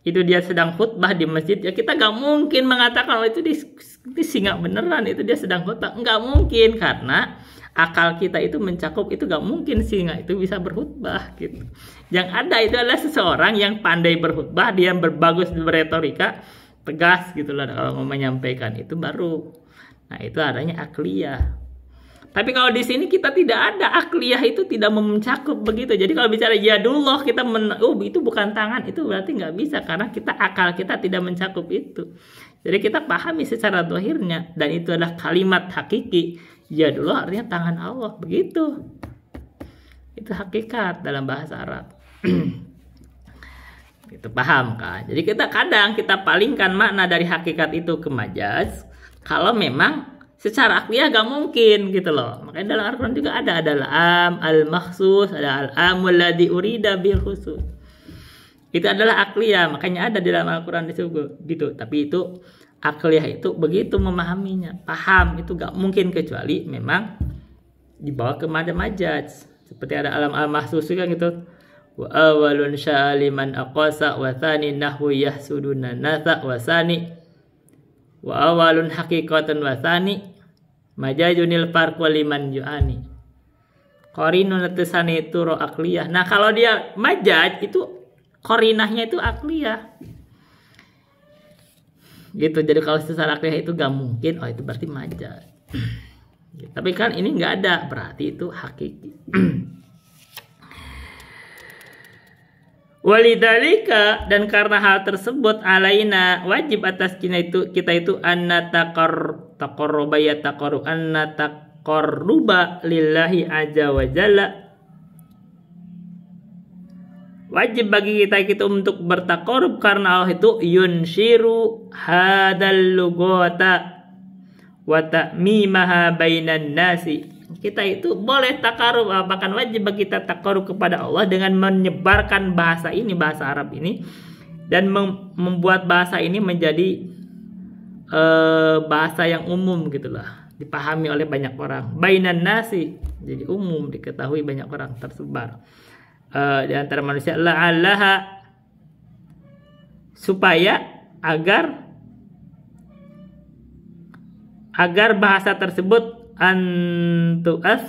itu dia sedang khutbah di masjid, ya kita gak mungkin mengatakan itu singa beneran, itu dia sedang khutbah. Nggak mungkin, karena akal kita itu mencakup itu, gak mungkin singa itu bisa berkhutbah gitu. Yang ada itu adalah seseorang yang pandai berkhutbah, dia berbagus berretorika, tegas gitu loh kalau mau menyampaikan, itu baru. Nah, itu adanya akliyah. Tapi kalau di sini kita tidak ada, akliyah itu tidak mencakup begitu. Jadi kalau bicara yadullah, kita itu bukan tangan, itu berarti nggak bisa, karena akal kita tidak mencakup itu. Jadi kita pahami secara zahirnya, dan itu adalah kalimat hakiki. Yadullah artinya tangan Allah, begitu. Itu hakikat dalam bahasa Arab. Itu paham kan? Jadi kadang kita palingkan makna dari hakikat itu ke majaz, kalau memang secara akliyah gak mungkin gitu loh. Makanya dalam Al-Quran juga ada al-am, al-makhsus, ada al-amul ladzi urida bil khusus. Itu adalah akliyah, makanya ada di dalam Al-Quran disebut gitu. Tapi itu akliyah itu begitu memahaminya, paham, itu gak mungkin kecuali memang dibawa ke majaz. Seperti ada alam al-makhsus kan gitu. Wa awalun syaliman aqasa wa tsani nahwu yahsuduna nasa wa sani wa awalun haqiqatan wa tsani majajunil farq liman ju'ani. Qarinun latsani itu ro akliyah. Nah, kalau dia majaz itu qarinahnya itu akliyah. Gitu. Jadi kalau secara akliyah itu gak mungkin, oh itu berarti majaz. Tapi kan ini nggak ada, berarti itu hakiki. Walidalika, dan karena hal tersebut, alaina wajib atas kita itu anna taqarruba lillahi azza wa jalla. Wajib bagi kita untuk bertaqarrub karena Allah itu yunshiru hadal lugata wa ta'mimaha bainan nasi. Kita itu boleh takarub, bahkan wajib bagi kita takarub kepada Allah dengan menyebarkan bahasa ini, bahasa Arab ini, dan membuat bahasa ini menjadi bahasa yang umum gitulah, dipahami oleh banyak orang. Bainan nasi, jadi umum, diketahui banyak orang, tersebar di antara manusia. La'allaha, supaya agar agar bahasa tersebut antu'athiro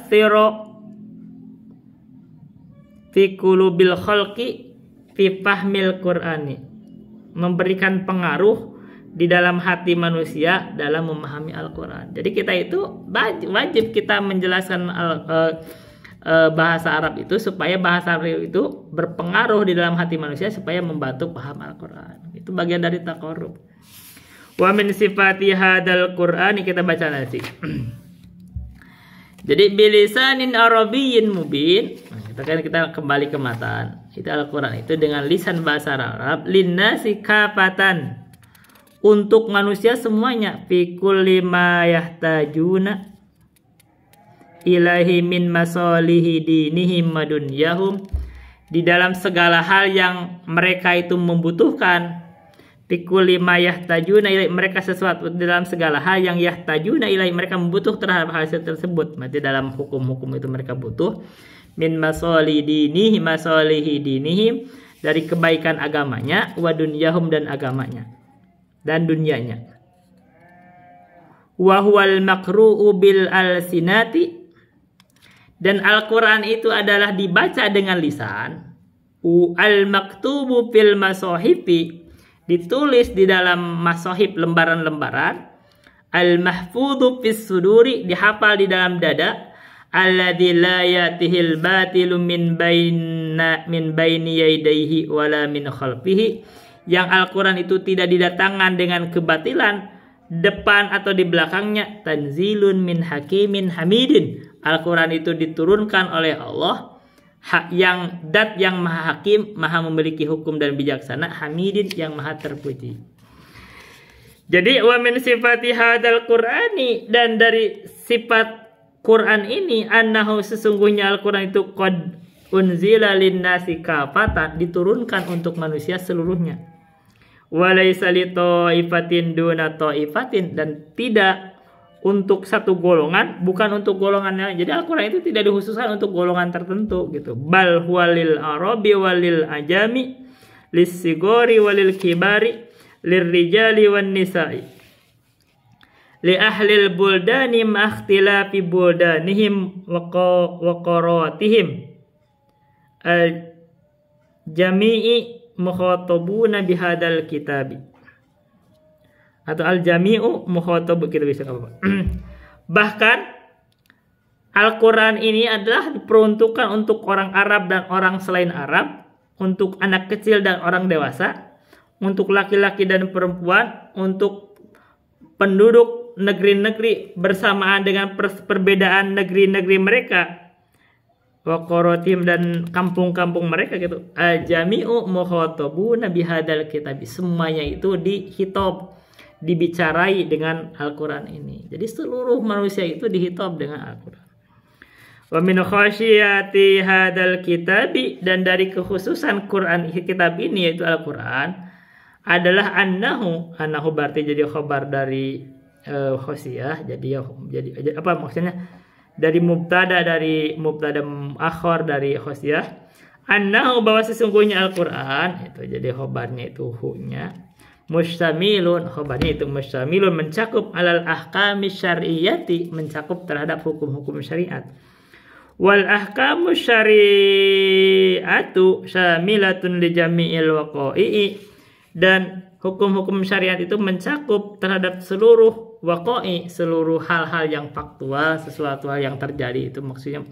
fi qulubil khalqi fi fahmil Qur'ani, memberikan pengaruh di dalam hati manusia dalam memahami Al-Quran. Jadi kita itu wajib kita menjelaskan bahasa Arab itu supaya bahasa Arab itu berpengaruh di dalam hati manusia supaya membantu paham Al-Quran. Itu bagian dari taqarrub. Wa min sifati hadal Qur'ani, kita baca nanti. Jadi bilisanin arabiyyin mubin. Kita kembali ke matan. Itu Al-Quran itu dengan lisan bahasa Arab linnasi kafatan, untuk manusia semuanya, fi kulli ma yahtajuna ilahi min masalihi dinihim wa dunyahum, di dalam segala hal yang mereka itu membutuhkan. Fi kulli ma yahtajuna ilahi, mereka sesuatu di dalam segala hal yang yahtajuna ilahi, mereka membutuh terhadap hal tersebut. Berarti dalam hukum-hukum itu mereka butuh. Min masalihi dinihim, dari kebaikan agamanya, wa dunyahum, dan agamanya dan dunianya. Wa huwal maqru'u bil alsinati, dan Al-Quran itu adalah dibaca dengan lisan. Al maktubu fil masahifi, ditulis di dalam masahib, lembaran-lembaran. Al mahfudhu fis suduri, dihafal di dalam dada. Alladzi la yatihil batilu min baini yadayhi wala min khalfihi, yang Al-Quran itu tidak didatangkan dengan kebatilan depan atau di belakangnya. Tanzilun min hakimin hamidin, Al-Quran itu diturunkan oleh Allah yang maha hakim, maha memiliki hukum dan bijaksana, hamidin, yang maha terpuji. Jadi wa min sifati hadal Qur'ani, dan dari sifat Quran ini, annahu, sesungguhnya Al-Quran itu qad unzila linnasi kafatan, diturunkan untuk manusia seluruhnya. Walaysa li ta'ifatin duna ta'ifatin, dan tidak untuk satu golongan, bukan untuk golongannya. Jadi Al-Quran itu tidak dikhususkan untuk golongan tertentu gitu. Bal huwalil arabi walil ajami, lissigori walil kibari, lirrijali wan nisa'i, li ahlil buldani makhtilafi buldanihim wa qaratihim, al jami'i mukhatabuna bihadal kitabi, atau al-jami'u mukhatab, kita bisa apa. Bahkan Al-Quran ini adalah diperuntukkan untuk orang Arab dan orang selain Arab, untuk anak kecil dan orang dewasa, untuk laki-laki dan perempuan, untuk penduduk negeri-negeri bersamaan dengan perbedaan negeri-negeri mereka, waqorotim, dan kampung-kampung mereka gitu. Jami'u mukhatabuna bihadal kitab, semuanya itu dihitab, dibicarai dengan Al-Quran ini. Jadi seluruh manusia itu dihitab dengan Al-Quran. Wa min khasyati hadal kitabi, dan dari kekhususan Quran kitab ini yaitu Al-Quran adalah annahu berarti jadi khabar dari khosyah, jadi apa maksudnya? Dari mubtada akhir dari khosyah, annahu, bahwa sesungguhnya Al-Quran itu, jadi khobarnya itu hu-nya, mustamilun, khobarnya itu mustamilun, mencakup alal ahkami syar'iyyati, mencakup terhadap hukum-hukum syariat. Wal ahkamu syari'atu syamilatun li jami'il waqa'i, dan hukum-hukum syariat itu mencakup terhadap seluruh waqa'i, seluruh hal-hal yang faktual, sesuatu hal yang terjadi, itu maksudnya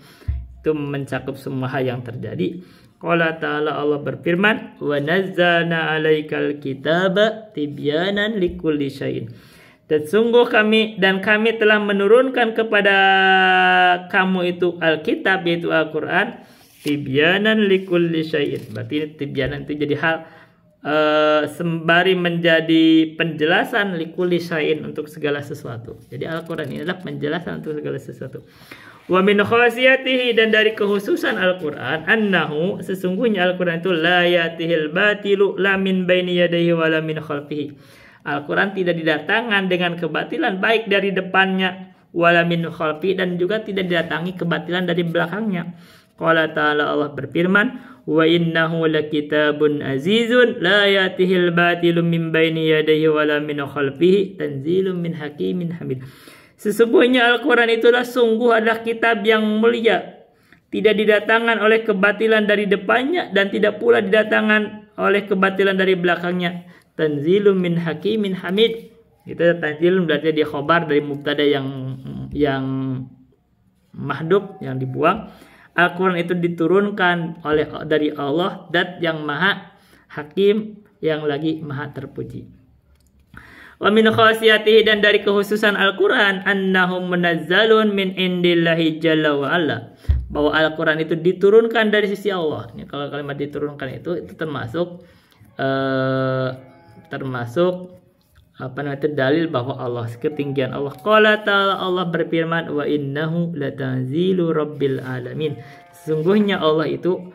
itu mencakup semua hal yang terjadi. Qala ta'ala, Allah berfirman, wa nazzalna 'alaikal kitaba tibyanan likulli syai'in, dan sungguh kami telah menurunkan kepada kamu itu Alkitab, yaitu Al-Quran, tibyanan likulli syai'in, berarti tibyanan itu jadi hal sembari menjadi penjelasan likulli syai'in, untuk segala sesuatu. Jadi Al-Quran ini adalah penjelasan untuk segala sesuatu. Wa min khasiyatihi, dan dari kekhususan Al-Quran, annahu, sesungguhnya Al-Quran itu la yatihil batilu la min baini yadayhi wa la min khalfihi. Al-Quran tidak didatangkan dengan kebatilan, baik dari depannya wala min khalfi, dan juga tidak didatangi kebatilan dari belakangnya. Qala ta'ala, Allah berfirman, wa innahu lakitabun azizun la yatihil batilu min baini yadayhi wala min khalfihi tanzilun min hakimin hamid. Sesungguhnya Al-Quran itulah sungguh adalah kitab yang mulia, tidak didatangkan oleh kebatilan dari depannya dan tidak pula didatangkan oleh kebatilan dari belakangnya. Tanzilum min hakimin hamid. Itu tanzilum berarti dia khobar dari mubtada yang mahdhuf, yang dibuang. Al-Quran itu diturunkan dari Allah, Dat yang maha hakim, yang lagi maha terpuji. Wa min khasiyatihi, dan dari kekhususan Al-Quran, annahum munazzalun min indillahi jalla wa ala, bahwa Al-Quran itu diturunkan dari sisi Allah. Ini kalau kalimat diturunkan itu termasuk dalil bahwa Allah, ketinggian Allah. Qala ta'ala, Allah berfirman, wa innahu latanzilu rabbil alamin. Sesungguhnya Allah itu,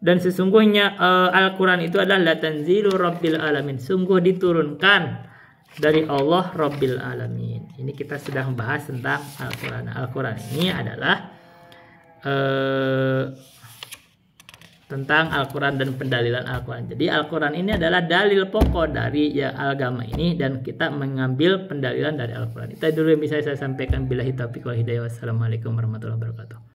dan sesungguhnya Al-Quran itu adalah latanzilu rabbil alamin, sungguh diturunkan dari Allah Rabbil Alamin. Ini kita sedang bahas tentang Al-Quran. Al-Quran ini adalah tentang Al-Quran dan pendalilan Al-Quran. Jadi Al-Quran ini adalah dalil pokok dari agama ini, dan kita mengambil pendalilan dari Al-Quran. Itu dulu yang bisa saya sampaikan. Billahi taufiq wal hidayah. Wassalamualaikum warahmatullahi wabarakatuh.